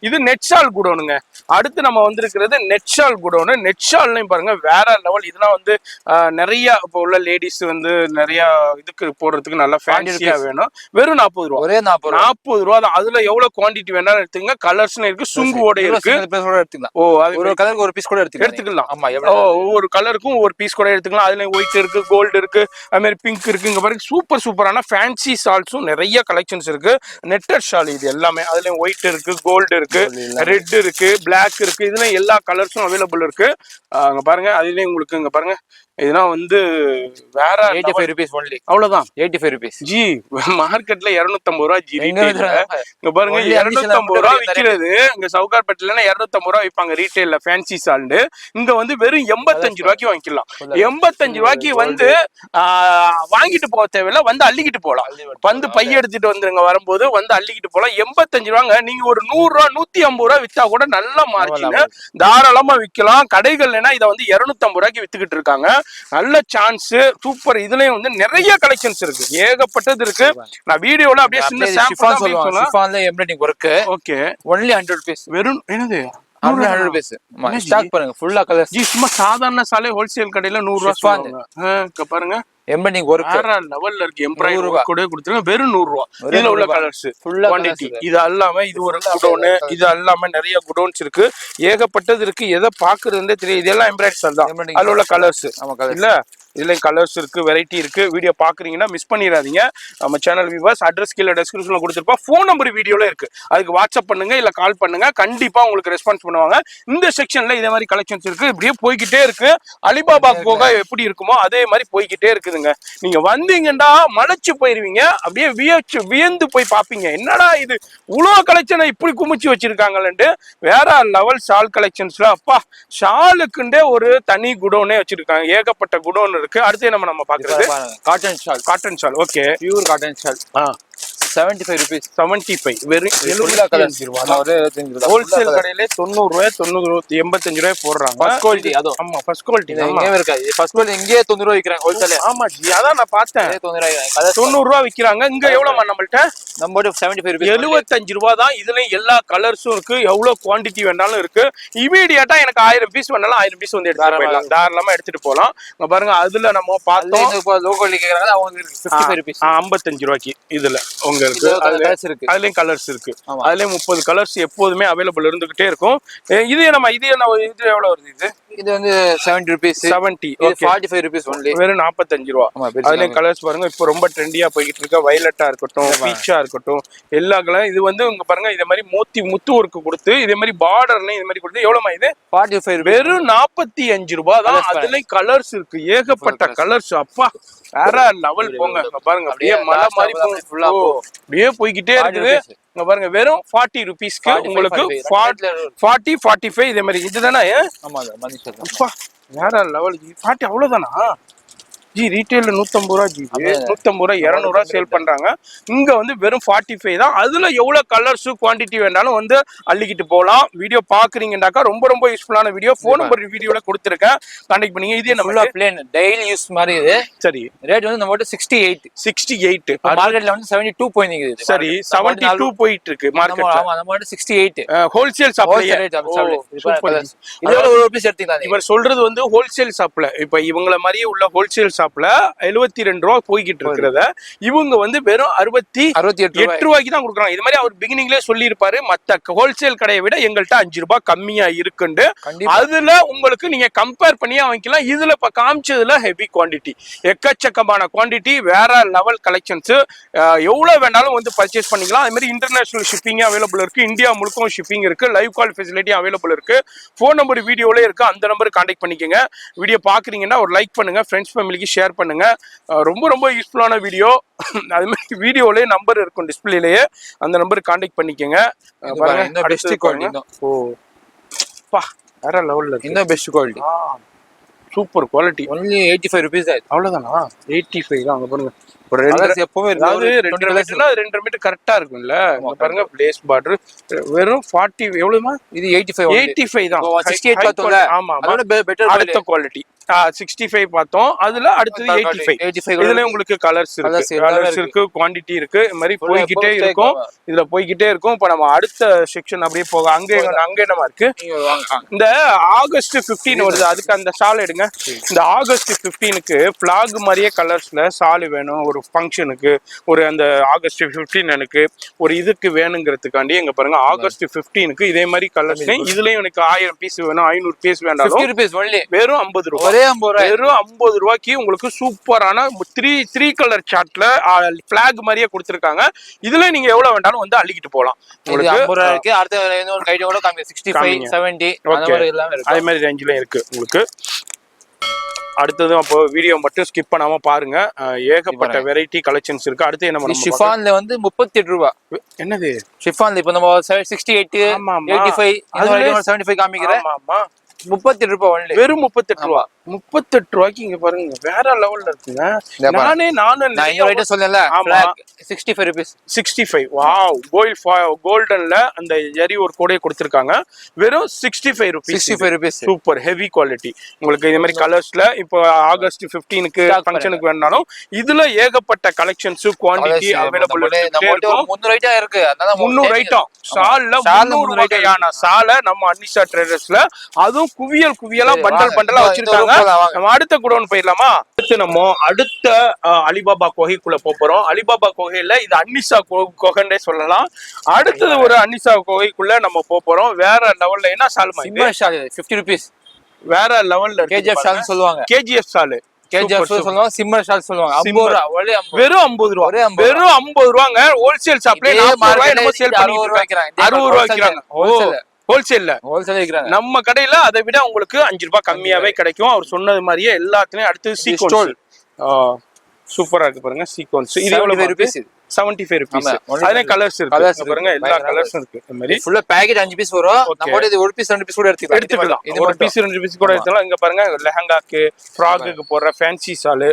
[SPEAKER 1] இது நெட்ஷால் குடோனுங்க. அடுத்து நம்ம வந்திருக்கிறது நெட்ஷால் குடோனு. நெட்ஷால்லையும் பாருங்க வேற லெவல். இதெல்லாம் வந்து நிறைய இப்போ உள்ள லேடிஸ் வந்து நிறைய இதுக்கு போடுறதுக்கு நல்லா ஃபேன்சியா வேணும். வெறும் 40 ரூபா.
[SPEAKER 2] ஒரே
[SPEAKER 1] 40 ரூபா தான். அதுல எவ்வளவு குவான்டிட்டி வேணாலும் எடுத்துங்க. கலர்ஸ்னு இருக்கு, சுங்குவோட இருக்கு.
[SPEAKER 2] எடுத்துக்கலாம். ஓ, ஒரு கலருக்கு ஒரு பீஸ் கூட எடுத்துக்கலாம். ஆமா,
[SPEAKER 1] ஒவ்வொரு கலருக்கும் ஒரு பீஸ் கூட எடுத்துக்கலாம். அதுல ஒயிட் இருக்கு, கோல்டு இருக்கு, அது மாதிரி பிங்க் இருக்கு. இங்க பாருங்க சூப்பரான ஃபேன்சி ஷால்ஸும் நிறைய கலெக்ஷன்ஸ் இருக்கு. நெட்டட் ஷால் இது எல்லாமே. அதுல ஒயிட் இருக்கு, கோல்டு இருக்கு, ரெட் இருக்கு, பிளாக் இருக்கு. இதுல எல்லா கலர்ஸும் அவைலபிள் இருக்கு. அங்க பாருங்க. அதுலயும் உங்களுக்கு இங்க பாருங்க இதெல்லாம் வந்து வேற
[SPEAKER 2] 85 rupees only.
[SPEAKER 1] அவ்வளவுதான்.
[SPEAKER 2] 85 rupees.
[SPEAKER 1] ஜி மார்க்கெட்ல 250 ரூபா ஜி. இங்க பாருங்க 250 ரூபா விக்கிறது. இங்க சவுகார்பேட்டையில 250 ரூபா விற்பாங்க ரீட்டைல்ல ஃபேன்சி சால்டு. இங்க வந்து வெறும் 85 ரூபாய்க்கு வாங்கிக்கலாம். 85 ரூபாய்க்கு வந்து வாங்கிட்டு போக தேவையில்ல, வந்து அள்ளிக்கிட்டு போகலாம். வந்து பைய எடுத்துட்டு வந்துருங்க. வரும்போது வந்து அள்ளிக்கிட்டு போகலாம். 85 ரூபாங்க. நீங்க ஒரு 100 ரூபா 150 ரூபா வித்தா கூட நல்ல மார்ஜின் தாராளமா விற்கலாம். கடைகள்னா இதை வந்து 250 ரூபாய்க்கு வித்துக்கிட்டு இருக்காங்க. நல்ல சான்ஸ். சூப்பர். இதுலயும் வந்து நிறைய கலெக்ஷன்ஸ் இருக்கு. ஏகப்பட்டது இருக்கு. நான் வீடியோல அப்படியே சின்ன சாம்பிள் சொல்லுவேன்.
[SPEAKER 2] சிஃபான்ல embroidering work.
[SPEAKER 1] Okay.
[SPEAKER 2] only 100 rupees.
[SPEAKER 1] வெறும் என்னது?
[SPEAKER 2] 100 rupees. ஸ்டாக் பாருங்க ஃபுல்லா கலர்ஸ்.
[SPEAKER 1] ஜி சும்மா சாதாரண சாலை ஹோல்சேல் கடையில 100 ரூபாய் சொல்லுவாங்க. பாருங்க
[SPEAKER 2] எம்ப்ராய்டிங் ஒர்க்
[SPEAKER 1] வேற லெவல்ல இருக்கு. எம்ப்ராய்டரி
[SPEAKER 2] ரூபாய்.
[SPEAKER 1] கூட கொடுத்துருங்க. வெறும் 100 ரூபா. இதுல உள்ள கலர்ஸ்
[SPEAKER 2] ஃபுல்லா
[SPEAKER 1] குவாண்டிட்டி இது அல்லாம இது ஒரு குடோன், இது அல்லாம நிறைய குடோன்ஸ் இருக்கு. ஏகப்பட்டது இருக்கு. எதை பாக்குறதுன்னு தெரியும். இதெல்லாம் எம்ப்ராய்டரி தான். அதுல உள்ள கலர்ஸ் இல்ல இதுல கலர்ஸ் இருக்கு, வெரைட்டி இருக்கு. வீடியோ பாக்குறீங்கன்னா மிஸ் பண்ணிடாதீங்க. நம்ம சேனல் வியூவர்ஸ் அட்ரஸ் கீழே டிஸ்கிரிப்ஷன்ல கொடுத்துருப்போம். ஃபோன் நம்பர் வீடியோல இருக்கு. அதுக்கு வாட்ஸ்அப் பண்ணுங்க இல்ல கால் பண்ணுங்க. கண்டிப்பா உங்களுக்கு ரெஸ்பான்ஸ் பண்ணுவாங்க. இந்த செக்ஷன்ல இதே மாதிரி கலெக்ஷன்ஸ் இருக்கு. இப்படியே போய்கிட்டே இருக்கு. அலிபாபா போக எப்படி இருக்குமோ அதே மாதிரி போய்கிட்டே இருக்குதுங்க. நீங்க வந்தீங்கன்னா மலைச்சு போயிருவீங்க. அப்படியே வியந்து போய் பாப்பீங்க. என்னடா இது இவ்வளவு கலெக்ஷனை இப்படி குமிச்சு வச்சிருக்காங்கன்னு. வேற லெவல் ஷால் கலெக்ஷன்ஸ்ல அப்பா ஷாலுக்குண்டே ஒரு தனி குடோனே வச்சிருக்காங்க. ஏகப்பட்ட குடோன் இருக்கு. அடுத்து நம்ம பாக்குறது cotton shawl. Okay,
[SPEAKER 2] pure cotton shawl 75 rupees.
[SPEAKER 1] 75 வெறும் 75 ரூபாய். ஹோல்சேல் கடையில 90 ரூபாய் 85 ரூபாய் போடுறாங்க.
[SPEAKER 2] ஃபர்ஸ்ட் குவாலிட்டி அதுவும்.
[SPEAKER 1] ஆமா ஃபர்ஸ்ட் குவாலிட்டி
[SPEAKER 2] எங்கேயே இருக்காது. ஃபர்ஸ்ட் குவாலிட்டி எங்கேயே 90 ரூபாய் விக்கிறாங்க ஹோல்சேல்.
[SPEAKER 1] ஆமா ஜி, அதான் நான் பார்த்தேன். 90 ரூபாய் விக்கிறாங்க. இங்க எவ்வளவு நம்மள்ட்ட?
[SPEAKER 2] நம்ம 75 rupees.
[SPEAKER 1] 75 ரூபாய் தான். இதுல எல்லா கலர்ஸும் இருக்கு. எவ்வளவு குவாண்டிட்டி வேணாலும் இருக்கு. இமீடியட்டா எனக்கு 1000 பீஸ் வேணாலும் 1000 பீஸ் வந்து எடுத்துட்டு போயிடலாம். தாராளமா எடுத்துட்டு போலாம். இங்க பாருங்க, அதுல நம்ம பார்த்தோம்
[SPEAKER 2] லோக்கல் கேக்குறாங்க. அவங்க 55 rupees.
[SPEAKER 1] 55 ரூபாய்க்கு இதுல உங்களுக்கு அதுலயும் கலர்ஸ் இருக்கு. அதுலயும் 30 கலர்ஸ் எப்போதுமே அவைலபிள் இருந்துகிட்டே இருக்கும். இது எவ்வளவு வருது?
[SPEAKER 2] இது வந்து 70 rupees.
[SPEAKER 1] 70.
[SPEAKER 2] 45 rupees only.
[SPEAKER 1] வெறும் 45 ரூபா. அதுலயும் கலர்ஸ் பாருங்க. இப்போ ரொம்ப ட்ரெண்டியா போய்கிட்டு இருக்க வயலட்டா இருக்கட்டும், பீச்சா இருக்கட்டும், எல்லா கலரும். இது வந்து உங்க பாருங்க இதே மாதிரி முத்து ஒர்க்கு கொடுத்து இதே மாதிரி பார்டர்ல இது மாதிரி கொடுத்து எவ்வளவு இது
[SPEAKER 2] 45
[SPEAKER 1] வெறும் 45 ரூபாய் தான். அதுலயும் கலர்ஸ் இருக்கு. ஏகப்பட்ட கலர்ஸ். அப்பா வேற லெவல் போங்க. பாருங்க அப்படியே மலை மாதிரி ஃபுல்லா அப்படியே போய்கிட்டே இருக்குது. இங்க பாருங்க வெறும் 40 rupeesக்கு உங்களுக்கு 40 45 இதே மாதிரி இதுதானே? அப்பா வேற லெவல். 40 அவ்வளவுதானா ஜி? ரீட்டைல்ல 150 ரூபா ஜி, 150 ரூபா 200 ரூபா சேல் பண்றாங்க. இங்க வந்து வெறும் 45 தான். அதுல எவ்வளவு கலர்ஸ் குவாண்டிட்டி வேணாலும் வந்து அள்ளிக்கிட்டு போகலாம். வீடியோ பாக்குறீங்கன்னாக்கா ரொம்ப ரொம்ப யூஸ்ஃபுல்லான வீடியோ. ஃபோன் நம்பர் வீடியோல கொடுத்துருக்கேன், கான்டாக்ட் பண்ணீங்க. இது என்ன
[SPEAKER 2] பிளேன் டெய்லி யூஸ் மாதிரி இது.
[SPEAKER 1] சரி,
[SPEAKER 2] ரேட் வந்து நம்ம 68 மார்க்கெட்ல வந்து 72 போயிங்க.
[SPEAKER 1] சரி, 72 போயிட்டு இருக்கு மார்க்கெட்ல.
[SPEAKER 2] ஆமா, நம்ம 68
[SPEAKER 1] ஹோல்சேல் சப்ளை.
[SPEAKER 2] இது ஒரு ரூபீஸ் எடுத்தீங்களா?
[SPEAKER 1] இவர் சொல்றது வந்து ஹோல்சேல் சப்ளை. இப்ப இவங்கள மாதிரியே உள்ள ஹோல்சேல் ஷாப்ல 72 ரூபா போய்கிட்டு இருக்கிறத இவங்க வந்து வெறும் 68 ரூபாய்க்கு தான் கொடுக்குறாங்க. இது மாதிரி அவர் பிகினிங்லேயே சொல்லி இருப்பாரு, மத்த ஹோல்சேல் கடையை விட எங்கள்கிட்ட 5 ரூபாய் கம்மியா இருக்குன்னு. அதுல உங்களுக்கு நீங்க கம்பேர் பண்ணி வாங்கிக்கலாம். இதுல இப்ப காமிச்சதுல ஹெவி குவாண்டிட்டி, எக்கச்சக்கமான குவாண்டிட்டி, வேற லெவல் கலெக்ஷன்ஸ். எவ்வளவு வேணாலும் வந்து பர்ச்சேஸ் பண்ணிக்கலாம். அது மாதிரி இன்டர்நேஷனல் ஷிப்பிங் அவைலபிள் இருக்கு. இந்தியா முழுக்கும் ஷிப்பிங் இருக்கு. லைவ் கால் ஃபெசிலிட்டி அவைலபிள் இருக்கு. ஃபோன் நம்பர் வீடியோல இருக்கு. அந்த நம்பருக்கு கான்டாக்ட் பண்ணிக்கோங்க. வீடியோ பாக்குறீங்கன்னா ஒரு லைக் பண்ணுங்க, ஃப்ரெண்ட்ஸ் ஃபேமிலிக்கு ஷேர் பண்ணுங்க. ரொம்ப ரொம்ப யூஸ்ஃபுல்லான வீடியோ. அது மாதிரி வீடியோலயே நம்பர் இருக்கும் டிஸ்பிளேலயே. அந்த நம்பருக்கு கான்டாக்ட் பண்ணிக்கோங்க.
[SPEAKER 2] இந்த பெஸ்ட் குவாலிட்டி.
[SPEAKER 1] ஓ பா வேற லெவல்ல இருக்கு.
[SPEAKER 2] இந்த best quality,
[SPEAKER 1] super quality.
[SPEAKER 2] only 85 rupees.
[SPEAKER 1] அவ்வளவுதானா? 85 தான். அங்க பாருங்க, ஒரு
[SPEAKER 2] எப்பவுமே
[SPEAKER 1] 2 மீட்டர் கரெக்டா இருக்கும்ல. பாருங்க பிளேஸ் பார்டர் வெறும் 40 எவ்வளவுமா?
[SPEAKER 2] இது 85
[SPEAKER 1] தான்.
[SPEAKER 2] 68 பார்த்தோம்ல.
[SPEAKER 1] ஆமா,
[SPEAKER 2] அதோட பெட்டர்
[SPEAKER 1] அடுத்த குவாலிட்டி 65 பார்த்தோம். அதுல அடுத்தது 85. இதுல உங்களுக்கு கலர்ஸ் இருக்கு, குவாண்டிட்டி இருக்கு. இது மாதிரி போய்கிட்டே இருக்கும். இதுல போய்கிட்டே இருக்கும். இப்ப நம்ம அடுத்த செக்ஷன் அப்படியே போக அங்க என்னமா இருக்கு? இந்த ஆகஸ்ட் 15 வருது, அதுக்கு அந்த ஷால் எடுங்க. இந்த ஆகஸ்ட் 15க்கு பிளாக் மாதிரியே கலர்ஸ்ல ஷால் வேணும். ஒரு ஃபங்க்ஷனுக்கு, ஒரு அந்த ஆகஸ்ட் 15 எனக்கு ஒரு இதுக்கு வேணுங்கிறதுக்காண்டி எங்க பாருங்க ஆகஸ்ட் 15க்கு இதே மாதிரி கலர்ஸ்லயும் இதுலயும் எனக்கு 1000 பீஸ் வேணும், 500 பீஸ் வேண்டாம், வெறும் 50 ரூபாய். வெறும் 50 ரூபாய்க்கு உங்களுக்கு சூப்பரான 3 கலர் சார்ட்ல பிளாக் மாதிரியே கொடுத்துருக்காங்க. இதுல நீங்க எவ்வளவு வேண்டாலும் வந்து அள்ளிக்கிட்டு போகலாம்.
[SPEAKER 2] உங்களுக்கு அடுத்த 65 70
[SPEAKER 1] அதே மாதிரி ரேஞ்சில இருக்கு உங்களுக்கு. அடுத்தது அப்போ வீடியோ மட்டும் ஸ்கிப் பண்ணாம பாருங்க. ஏகப்பட்ட வெரைட்டி கலெக்ஷன்ஸ் இருக்கு. அடுத்து என்ன?
[SPEAKER 2] ஷிஃபான்ல வந்து 38 ரூபாய்.
[SPEAKER 1] என்னது
[SPEAKER 2] ஷிஃபான்ல? இப்ப நம்ம 68 85 75 காமிக்கிறேன். ஆமா, 38 ரூபாய் ஒன்லி.
[SPEAKER 1] வெறும் 38 ரூபாய். 38 ரூபாய்க்கு இங்க பாருங்க வேற லெவல்ல இருக்குங்க. நானே
[SPEAKER 2] சொல்லல. 65 rupees.
[SPEAKER 1] 65. வாவ், கோல்டன்ல அந்த ஜரி ஒரு கோடே கொடுத்திருக்காங்க. வெறும் 65 rupees. Super heavy quality. உங்களுக்கு இந்த மாதிரி கலர்ஸ்ல இப்போ ஆகஸ்ட் 15க்கு ஃபங்க்ஷனுக்கு வேணாலும் இதுல ஏகப்பட்ட கலெக்ஷன்ஸ் குவாண்டிட்டி அவைலபிள் இருக்கு.
[SPEAKER 2] 300 இருக்கு. அதனால
[SPEAKER 1] 300 ஐட்டம் ஷால்ல 300 வகையான ஷால நம்ம அன்னிஷா ட்ரேடர்ஸ்ல அதுவும் குவியலா பண்டலா வச்சிருக்காங்க. நம்ம அடுத்த குடோன் போயிடலாமா? அடுத்து நம்ம அடுத்த அலிபாபா குகைக்குள்ள போறோம். அலிபாபா குகையில இது அன்னிசா குகைன்னே சொல்லலாம். அடுத்தது ஒரு அன்னிசா குகைக்குள்ள நம்ம போறோம். வேற லெவல்ல என்ன சால்மா இது?
[SPEAKER 2] 50 rupees.
[SPEAKER 1] வேற லெவல்ல
[SPEAKER 2] கேஜிஎஃப் ஷால் சொல்லுவாங்க.
[SPEAKER 1] கேஜிஎஃப் சால்
[SPEAKER 2] கேஜிஎஃப் சொல்லுவாங்க. சிம்மர் ஷால் சொல்லுவாங்க. 50 ரூபாய்.
[SPEAKER 1] வெறும் 50 ரூபாய். வெறும் 50 ரூபாங்க. ஹோல்சேல் ஷாப்ல 40 ரூபாய் நம்ம சேல் பண்ணிட்டு இருக்காங்க. 60 ரூபாய் விக்கிறாங்க. ஹோல்சேல்ல நம்ம கடையில அதை விட உங்களுக்கு 5 ரூபாய் கம்மியாவே கிடைக்கும். அவர் சொன்னது மாதிரியே எல்லாத்துலயும். அடுத்து சீக்வன்ஸ் சூப்பரா இருக்கு பாருங்க. சீக்வன்ஸ் இது எவ்வளவு ரூபாய்? 75 rupees. அதுல கலர்ஸ் இருக்கு பாருங்க. எல்லா கலர்ஸும் இருக்கு. இந்த மாதிரி
[SPEAKER 2] ஃபுல்லா பேக்கெட் 5 பீஸ் வரும். நம்மோட இது 1 பீஸ் 2 பீஸ் கூட எடுத்துக்கலாம்.
[SPEAKER 1] இது ஒரு பீஸ் 2 பீஸ் கூட எடுத்துக்கலாம். இங்க பாருங்க லெஹங்காக்கு ஃப்ராக்குக்கு போடுற ஃபேன்சி சால்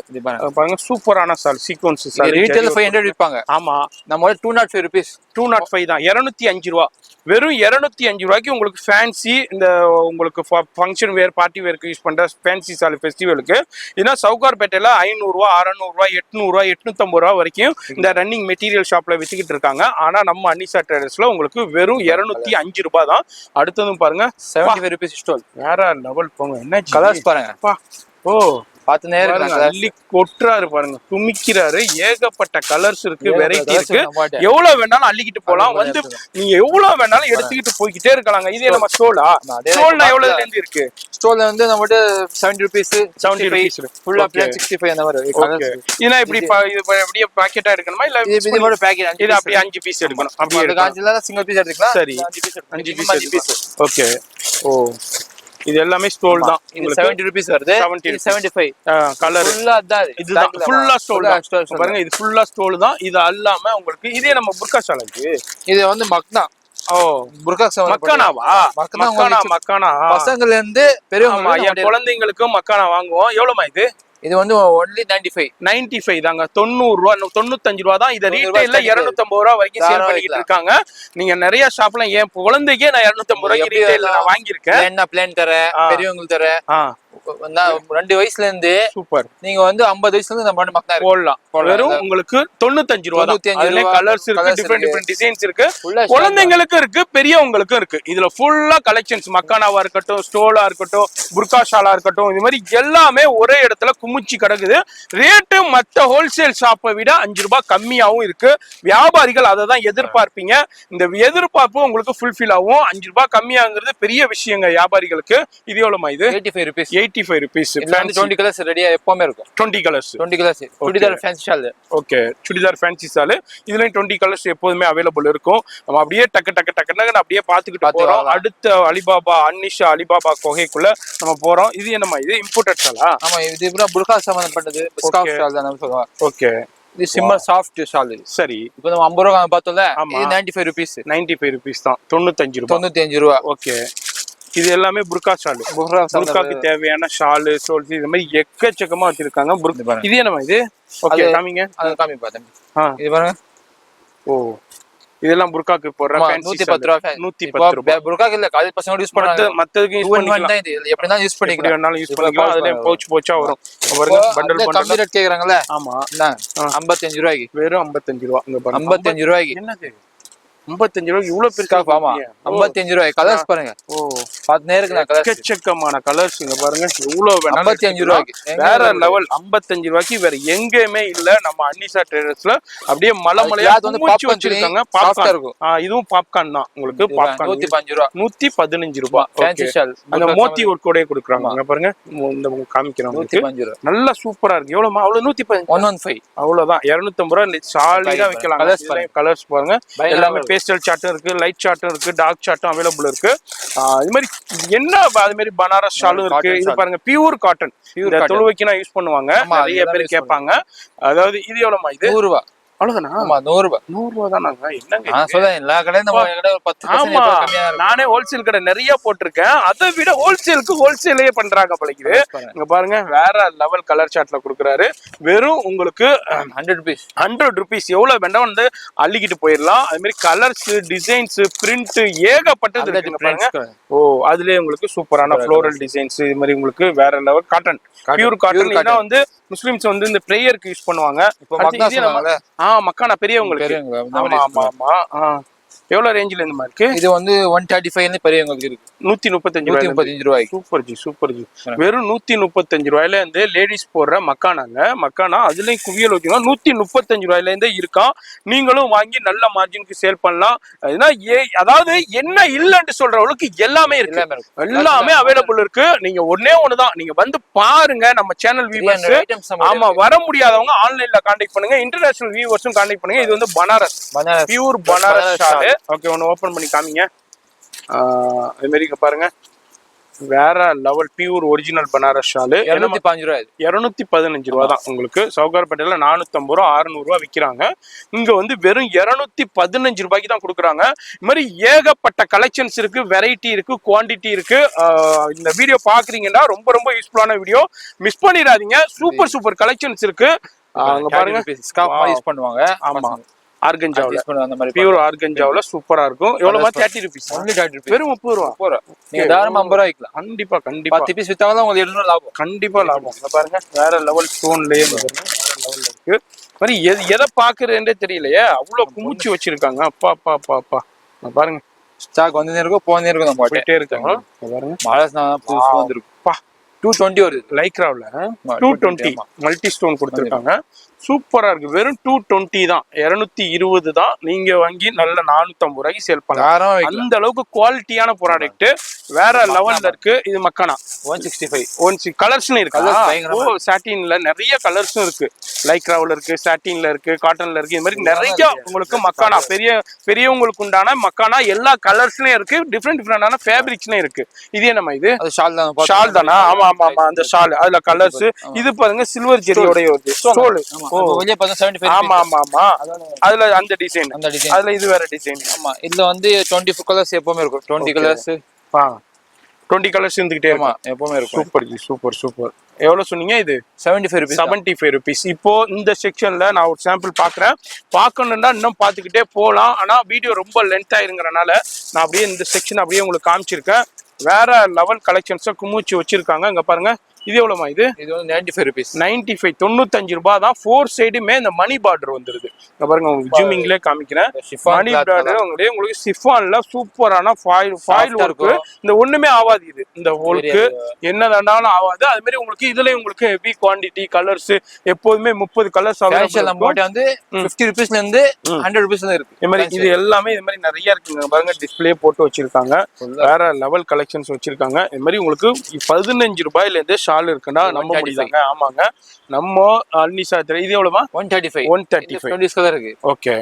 [SPEAKER 1] பாருங்க. சூப்பரான சால் சீக்வன்ஸ் சால்.
[SPEAKER 2] ரீட்டைல் 500 விப்பாங்க.
[SPEAKER 1] ஆமா
[SPEAKER 2] நம்மோட 205 rupees.
[SPEAKER 1] 205 தான். 205 ரூபாய். வெறும் 205 ரூபாய்க்கு உங்களுக்கு ஃபேன்சி இந்த உங்களுக்கு ஃபங்க்ஷன் வேர் பார்ட்டி வேருக்கு யூஸ் பண்ற ஃபேன்சி சால் ஃபெஸ்டிவலுக்கு. ஏன்னா சவுகார்பேட்டையில 500 ரூபாய் 600 ரூபாய் 800 ரூபாய் 850 ரூபாய் வரைக்கும் இந்த ரன்னிங் மெட்டீரியல் ஷாப்ல வித்துக்கிட்டு இருக்காங்க. ஆனா நம்ம அன்னிசா ட்ரேடர்ஸ்ல உங்களுக்கு வெறும் 205 ரூபாய் தான். அடுத்ததும் பாருங்க
[SPEAKER 2] 75 rupees ஸ்டால்.
[SPEAKER 1] வேற லெவல் போங்க. என்ன
[SPEAKER 2] கலர்ஸ் பாருங்க. ஓ பார்த்து நேரா
[SPEAKER 1] அள்ளி கொட்டுறாரு பாருங்க. துமிக்கிறாரு. ஏகப்பட்ட கலர்ஸ் இருக்கு, வெரைட்டி இருக்கு. எவ்வளவு வேணாலும் அள்ளிக்கிட்டு போலாம். வந்து நீங்க எவ்வளவு வேணாலும் எடுத்துக்கிட்டு போய்கிட்டே இருக்கலாங்க. இது நம்ம ஸ்டோலா? ஸ்டோல்னா எவ்வளவுல இருந்து இருக்கு?
[SPEAKER 2] ஸ்டோல்ல வந்து நம்மட்ட 70 rupees 75 ஃபுல்லா பிளான் 65 அந்த மாதிரி கலர்ஸ்.
[SPEAKER 1] இதனா இப்படி இது அப்படியே பாக்கெட்டா எடுக்கணுமா இல்ல
[SPEAKER 2] இதோட பாக்கெட்
[SPEAKER 1] இது அப்படியே 5 பீஸ் எடுக்கணும்? அப்படியே
[SPEAKER 2] அந்த காஞ்சில சிங்கிள் பீஸ் எடுத்துக்கலாம்.
[SPEAKER 1] சரி 5 பீஸ். ஓகே. ஓ இது எல்லாமே ஸ்டோல் தான்.
[SPEAKER 2] உங்களுக்கு 70 rupees வருது. 75
[SPEAKER 1] கலர்
[SPEAKER 2] ஃபுல்லா தான்.
[SPEAKER 1] இதுதான் ஃபுல்லா ஸ்டோல் தான் பாருங்க. இது ஃபுல்லா ஸ்டோல் தான். இது அல்லாம உங்களுக்கு இதே நம்ம புர்கா சாலைக்கு
[SPEAKER 2] இது வந்து மக்னா. ஓ புர்கா சாலை
[SPEAKER 1] மக்கானாவா? மக்கானா
[SPEAKER 2] பசங்கள்ல இருந்து பெரியவங்க
[SPEAKER 1] குழந்தைங்களுக்கும் மக்கானா வாங்குவோம். எவ்வளவுமா இது?
[SPEAKER 2] இது வந்து only
[SPEAKER 1] 95 தாங்க. 90 ரூபாய் 95 ரூபாய் தான். இத ரீட்டைல்ல 250 ரூபாய் வரைக்கும் சேல் பண்ணிட்டு இருக்காங்க. நீங்க நிறைய ஷாப்ல என் குழந்தைக்கே நான் 250 ரூபாய்க்கு ரீட்டைல்ல நான் வாங்கியிருக்கேன்.
[SPEAKER 2] என்ன பிளான் தர பெரியவங்களுக்கு தர 2 வயசுல இருந்து
[SPEAKER 1] சூப்பர்.
[SPEAKER 2] நீங்க வந்து 50 வயசுல இருந்து நம்ம மக்கா
[SPEAKER 1] போடலாம். வெறும் உங்களுக்கு 95 ரூபாய் தான். அதுல கலர்ஸ் இருக்கு, டிஃபரெண்ட் டிசைன்ஸ் இருக்கு. குழந்தைங்களுக்கு இருக்கு, பெரியவங்களுக்கும் இருக்கு. இதுல ஃபுல்லா கலெக்ஷன்ஸ் மக்கானாவா இருக்கட்டும், ஸ்டோலா இருக்கட்டும், புர்கா ஷாலா இருக்கட்டும், இது மாதிரி எல்லாமே ஒரே இடத்துல குமிச்சு கிடக்குது. ரேட்டு மற்ற ஹோல்சேல் ஷாப்பை விட 5 ரூபாய் கம்மியாவும் இருக்கு. வியாபாரிகள் அதை தான் எதிர்பார்ப்பீங்க. இந்த எதிர்பார்ப்பு உங்களுக்கு ஃபுல்ஃபில் ஆகும். 5 ரூபாய் கம்மியாங்கிறது பெரிய விஷயங்க வியாபாரிகளுக்கு. இது எவ்வளவுமா? இது
[SPEAKER 2] 85 rupees.
[SPEAKER 1] 85 rupees.
[SPEAKER 2] 20 கலர்ஸ் ரெடியா எப்பவுமே இருக்கும்.
[SPEAKER 1] 20 colours
[SPEAKER 2] churidar fancy shawl.
[SPEAKER 1] Okay churidar fancy shawl. இதுலயும் 20 கலர்ஸ் எப்போதுமே அவைலபிள் இருக்கும். நம்ம அப்படியே டக்கு அப்படியே பாத்துக்கிட்டு போறோம். அடுத்த அலிபாபா அன்னிஷா அலிபாபா குகைக்குள்ள நம்ம போறோம். இது என்னமா? இது இம்போர்ட்டட் ஷாலா?
[SPEAKER 2] ஆமா இது பூரா புர்கா சம்பந்தப்பட்டது. ஸ்கார்ஃப் ஷால் தான் நம்ம சொல்லுவோம்.
[SPEAKER 1] ஓகே
[SPEAKER 2] இது சிம்மர் சாஃப்ட் ஷால்.
[SPEAKER 1] சரி
[SPEAKER 2] இப்போ நம்ம 50 ரூபாய் பார்த்தோம்ல, இது 95 rupees.
[SPEAKER 1] 95 rupees தான். 95 ரூபாய்.
[SPEAKER 2] 95 ரூபாய்.
[SPEAKER 1] ஓகே இது எல்லாமே புர்கா ஷால். புர்காக்கு தேவையான ஷால் சோல்ஸ் இது மாதிரி எக்கச்சக்கமா வச்சிருக்காங்க. இது என்னமா? இது ஓகே காமிங்க.
[SPEAKER 2] அது காமி பாத்தேன். இது பாருங்க. ஓ
[SPEAKER 1] இதெல்லாம் புர்காக்கு போடுற ஃபேன்சி
[SPEAKER 2] 110 ரூபாய்.
[SPEAKER 1] 110 ரூபாய்.
[SPEAKER 2] புர்காக்கு இல்ல காலேஜ் பசங்க யூஸ் பண்றாங்க.
[SPEAKER 1] மத்ததுக்கு யூஸ் பண்ணிக்கலாம்.
[SPEAKER 2] இது எப்படினா யூஸ் பண்ணிக்கலாம்.
[SPEAKER 1] வேணாலும் யூஸ் பண்ணிக்கலாம். அதுல போச்சா வரும் பாருங்க. பண்டல்
[SPEAKER 2] கம்மி ரேட் கேக்குறாங்கல.
[SPEAKER 1] ஆமா
[SPEAKER 2] 55 ரூபாய்க்கு.
[SPEAKER 1] வெறும் 55 ரூபாய். இங்க பாருங்க
[SPEAKER 2] 55 ரூபாய்க்கு.
[SPEAKER 1] என்னது 55 ரூபாய்க்கு இவ்வளவு பெருசா?
[SPEAKER 2] ஆமா 55 ரூபாய். கலர்ஸ் பாருங்க. ஓ பாத்து நேருக்கு நான் கலர்ஸ்
[SPEAKER 1] எக்கச்சக்கமான கலர்ஸ் இங்க பாருங்க. எவ்வளவு வேணாலும்
[SPEAKER 2] 55 ரூபாய்க்கு.
[SPEAKER 1] வேற லெவல். 55 ரூபாய்க்கு வேற எங்கேயுமே இல்ல. நம்ம அன்னிசா ட்ரேடர்ஸ்ல அப்படியே மலைமலையா
[SPEAKER 2] வந்து பாப்கார்ன் வச்சிருக்காங்க. பாப்கார்ன் இருக்கும்.
[SPEAKER 1] இதுவும் பாப்கார்ன் தான். உங்களுக்கு பாப்கார்ன்
[SPEAKER 2] 115 ரூபாய்.
[SPEAKER 1] 115 ரூபாய்.
[SPEAKER 2] Fancy shawl.
[SPEAKER 1] அந்த மோத்தி ஒர்க் கூட கொடுக்குறாங்க. இங்க பாருங்க இந்த காமிக்கிறேன்.
[SPEAKER 2] 115 ரூபாய்.
[SPEAKER 1] நல்லா சூப்பரா இருக்கு. எவ்வளவு? அவ்வளவு 115
[SPEAKER 2] 115
[SPEAKER 1] அவ்வளவுதான். 250 ரூபாய் சாலிடா வைக்கலாம். கலர்ஸ் பாருங்க. எல்லாமே பேஸ்டல் சார்ட்டும் இருக்கு, லைட் சார்ட்டும் இருக்கு, டார்க் சார்ட்டும் அவைலபிள் இருக்கு. இது மாதிரி என்ன அது மாதிரி பனாரஸ் ஷாலும் இருக்கு. இது பாருங்க பியூர் காட்டன். தொழுவைக்கு யூஸ் பண்ணுவாங்க. நிறைய பேர் கேட்பாங்க. அதாவது இது எவ்வளவுமா? இது
[SPEAKER 2] 100 ரூபாய்.
[SPEAKER 1] அவ்வளவுதானா?
[SPEAKER 2] ஆமா 100 ரூபாய்.
[SPEAKER 1] 100 ரூபாய் தானாங்க? என்னங்க
[SPEAKER 2] நான் சொல்றேன் எல்லா கடையும் நம்ம கடை ஒரு 10% கம்மியா இருக்கு.
[SPEAKER 1] நானே ஹோல்சேல் கடை நிறைய போட்டிருக்கேன். அதை விட ஹோல்சேலே பண்றாங்க பழகிது. இங்க பாருங்க வேற லெவல் கலர் சார்ட்ல கொடுக்குறாரு. வெறும் உங்களுக்கு
[SPEAKER 2] 100 rupees.
[SPEAKER 1] 100 rupees. எவ்வளவு வேண்டாம் வந்து அள்ளிக்கிட்டு போயிடலாம். அது மாதிரி கலர்ஸ், டிசைன்ஸ், பிரிண்ட் ஏகப்பட்டது இருக்கு பாருங்க. ஓ அதுலயே உங்களுக்கு சூப்பரான ஃப்ளோரல் டிசைன்ஸ். இது மாதிரி உங்களுக்கு வேற லெவல் காட்டன், பியூர் காட்டன். இதான் வந்து முஸ்லிம்ஸ் வந்து இந்த பிரேயருக்கு யூஸ் பண்ணுவாங்க. மக்கானா பெரியவங்களுக்கு. ஆமா ஆமா ஆமா. எவ்வளவு ரேஞ்சில இந்த மாதிரி இருக்கு?
[SPEAKER 2] இது வந்து 135 பெரியவங்களுக்கு இருக்கு.
[SPEAKER 1] 135
[SPEAKER 2] 135 ரூபாய்க்கு.
[SPEAKER 1] Super G, super G. வெறும் 135 ரூபாயில இருந்து லேடிஸ் போடுற மக்கானாங்க. மக்கானா அதுலயும் குவியல் வச்சுக்கோங்க. 135 ரூபாயில இருந்தே இருக்கா. நீங்களும் வாங்கி நல்ல மார்ஜினுக்கு சேல் பண்ணலாம். அதாவது என்ன இல்லன்னு சொல்றவங்களுக்கு எல்லாமே இருக்கு, எல்லாமே அவைலபிள் இருக்கு. நீங்க ஒன்னே ஒண்ணுதான், நீங்க வந்து பாருங்க நம்ம சேனல் வியூவர்ஸ். ஆமா, வர முடியாதவங்க ஆன்லைன்ல கான்டாக்ட் பண்ணுங்க, இன்டர்நேஷனல் வியூவர்ஸும் கான்டாக்ட் பண்ணுங்க. இது வந்து Banaras, pure Banaras shawl. Okay, ஒன்னு ஓபன் பண்ணி காமிங்க. அது மாதிரி இங்க பாருங்க, வேற level pure original Banaras shawl.
[SPEAKER 2] 215 ரூபாய்,
[SPEAKER 1] 215 ரூபா தான் உங்களுக்கு. சவுகார்பேட்டையில 450 ரூபா 600 ரூபா விற்கிறாங்க. இங்க வந்து வெறும் 215 ரூபாய்க்கு தான் கொடுக்குறாங்க. இது மாதிரி ஏகப்பட்ட கலெக்ஷன்ஸ் இருக்கு, வெரைட்டி இருக்கு, குவான்டிட்டி இருக்கு. இந்த வீடியோ பாக்குறீங்கன்னா ரொம்ப ரொம்ப யூஸ்ஃபுல்லான வீடியோ, மிஸ் பண்ணிடாதீங்க. சூப்பர் சூப்பர் கலெக்ஷன்ஸ் இருக்கு. அங்க பாருங்க,
[SPEAKER 2] யூஸ் பண்ணுவாங்க.
[SPEAKER 1] ஆமா, ஆர்கஞ்சாவுல
[SPEAKER 2] அந்த மாதிரி
[SPEAKER 1] பியூர் ஆர்கஞ்சாவுல சூப்பரா இருக்கும். எவ்வளவு 30 ரூபீஸ்,
[SPEAKER 2] only 30 rupees.
[SPEAKER 1] வெறும் 30 ரூபா.
[SPEAKER 2] நீங்க தாராளமா 50 ரூபாய் விக்கலாம்.
[SPEAKER 1] கண்டிப்பா கண்டிப்பா
[SPEAKER 2] 10 பீஸ் வித்தாதான் உங்களுக்கு 700 லாபம்.
[SPEAKER 1] கண்டிப்பா லாபம். இங்க பாருங்க, வேற லெவல் ஸ்டோன்லயே வேற லெவல்ல இருக்கு. மாதிரி எதை பாக்குறேன்னே தெரியலையே, அவ்வளவு குமிச்சு வச்சிருக்காங்க. அப்பா அப்பா அப்பா அப்பா. பாருங்க,
[SPEAKER 2] ஸ்டாக் வந்து இருக்கும், போனே இருக்கும். நம்ம
[SPEAKER 1] போயிட்டே இருக்காங்க. பாருங்க,
[SPEAKER 2] மாடல்ஸ் புதுசா வந்திருக்கு. 220 வருது
[SPEAKER 1] லைக்ராவ்ல. 220 மல்டி ஸ்டோன் கொடுத்துருக்காங்க. சூப்பரா இருக்கு. வெறும் 220 தான், 220 தான். நீங்க வாங்கி நல்ல 450 ரூபாய்க்கு சேல் பண்ணலாம். அந்த அளவுக்கு குவாலிட்டியான ப்ராடக்ட், வேற லெவல்ல இருக்கு. இது மக்கானா
[SPEAKER 2] 165
[SPEAKER 1] கலர்ஸ்னு இருக்கு. ஓ, சாட்டின்ல நிறைய கலர்ஸும் இருக்கு. லைக்ராவ்ல இருக்கு, சாட்டின்ல இருக்கு, காட்டன்ல இருக்கு. இது மாதிரி நிறைய உங்களுக்கு மக்கானா பெரியவங்களுக்கு உண்டான மக்கானா எல்லா கலர்ஸ்லயும் இருக்கு. டிஃப்ரெண்டான ஃபேப்ரிக்ஸ்லயும் இருக்கு. இதே நம்ம இது ஷால் தானா? ஆமா ஆமா ஆமா, அந்த ஷால் அதுல கலர்ஸ். இது பாருங்க, சில்வர் ஜெரியோட வருது ஸ்டோல்.
[SPEAKER 2] வெளிய பார்த்தா 75.
[SPEAKER 1] ஆமா ஆமா ஆமா, அதுல அந்த டிசைன், அதுல இது வேற டிசைன்.
[SPEAKER 2] ஆமா, இதுல வந்து 20 கலர்ஸ் எப்பவுமே இருக்கும். 20 கலர்ஸ்
[SPEAKER 1] 20 கலர்ஸ் இருந்துகிட்டே இருக்கும்,
[SPEAKER 2] எப்பவுமே இருக்கும்.
[SPEAKER 1] Super G, super super. எவ்வளவு சொன்னீங்க இது?
[SPEAKER 2] 75 rupees.
[SPEAKER 1] 75 rupees. இப்போ இந்த செக்ஷன்ல நான் ஒரு சாம்பிள் பாக்குறேன். பார்க்கணும்னா இன்னும் பாத்துக்கிட்டே போலாம். ஆனா வீடியோ ரொம்ப லென்த் ஆயிருங்கறனால நான் அப்படியே இந்த செக்ஷன் அப்படியே உங்களுக்கு காமிச்சிருக்கேன். வேற லெவல் கலெக்ஷன்ஸை குமிச்சு வச்சிருக்காங்க. இங்க பாருங்க, இது எவ்வளவுமா? இது
[SPEAKER 2] வந்து 95 rupees.
[SPEAKER 1] 95 95 ரூபாய் தான். 4 சைடுமே இந்த மணி பார்டர் வந்துருது. இங்க பாருங்க, ஜூமிங்ல காமிக்கிறேன். மணி பார்டர் உங்களுக்கு சிஃபான்ல சூப்பரான ஃபாயில் ஒர்க். இந்த ஒண்ணுமே ஆகாது, இது இந்த ஒர்க்கு என்ன தண்டாலும் ஆகாது. அது மாதிரி உங்களுக்கு இதுல உங்களுக்கு ஹெவி குவாண்டிட்டி கலர்ஸ் எப்போதுமே 30 கலர்ஸ்
[SPEAKER 2] வந்து 50 rupeesல இருந்து 100 rupeesல இருக்கு.
[SPEAKER 1] இது மாதிரி இது எல்லாமே இது மாதிரி நிறைய இருக்குங்க. பாருங்க, டிஸ்பிளே போட்டு வச்சிருக்காங்க. வேற லெவல் கலெக்ஷன்ஸ் வச்சிருக்காங்க. இது மாதிரி உங்களுக்கு 15 ரூபாயில இருந்து ஷால் இருக்குன்னா நம்ப முடியுதாங்க? ஆமாங்க, நம்ம அல்னிசா. இது எவ்வளவுமா?
[SPEAKER 2] 135.
[SPEAKER 1] 135
[SPEAKER 2] 20 கலர் இருக்கு.
[SPEAKER 1] ஓகே,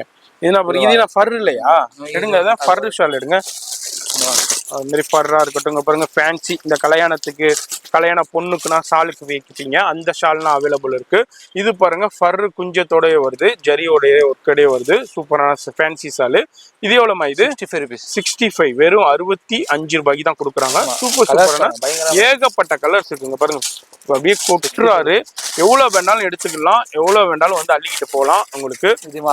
[SPEAKER 1] இது ஃபர் இல்லையா? எடுங்க, அதான் ஃபர் ஷால் எடுங்க. அது மாதிரி ஃபர்ரா இருக்கட்டும். பாருங்க, ஃபேன்சி இந்த கல்யாண பொண்ணுக்குன்னா ஷாலுக்கு வைக்கிட்டீங்க, அந்த ஷால்னா அவைலபிள் இருக்கு. இது பாருங்க, ஃபர் குஞ்சத்தோடய வருது, ஜரியோடைய ஒர்க்கடே வருது. சூப்பரான ஃபேன்சி ஷாலு. இது எவ்வளவுமா? இது
[SPEAKER 2] 65 rupees.
[SPEAKER 1] 65, வெறும் 65 ரூபாய்க்கு தான் கொடுக்குறாங்க. சூப்பர் சூப்பரான ஏகப்பட்ட கலர்ஸ் இருக்குங்க. பாருங்க, அப்படியே கொட்டுறாரு. எவ்வளவு வேணாலும் எடுத்துக்கலாம், எவ்வளவு வேணாலும் வந்து அள்ளிக்கிட்டு போகலாம். உங்களுக்கு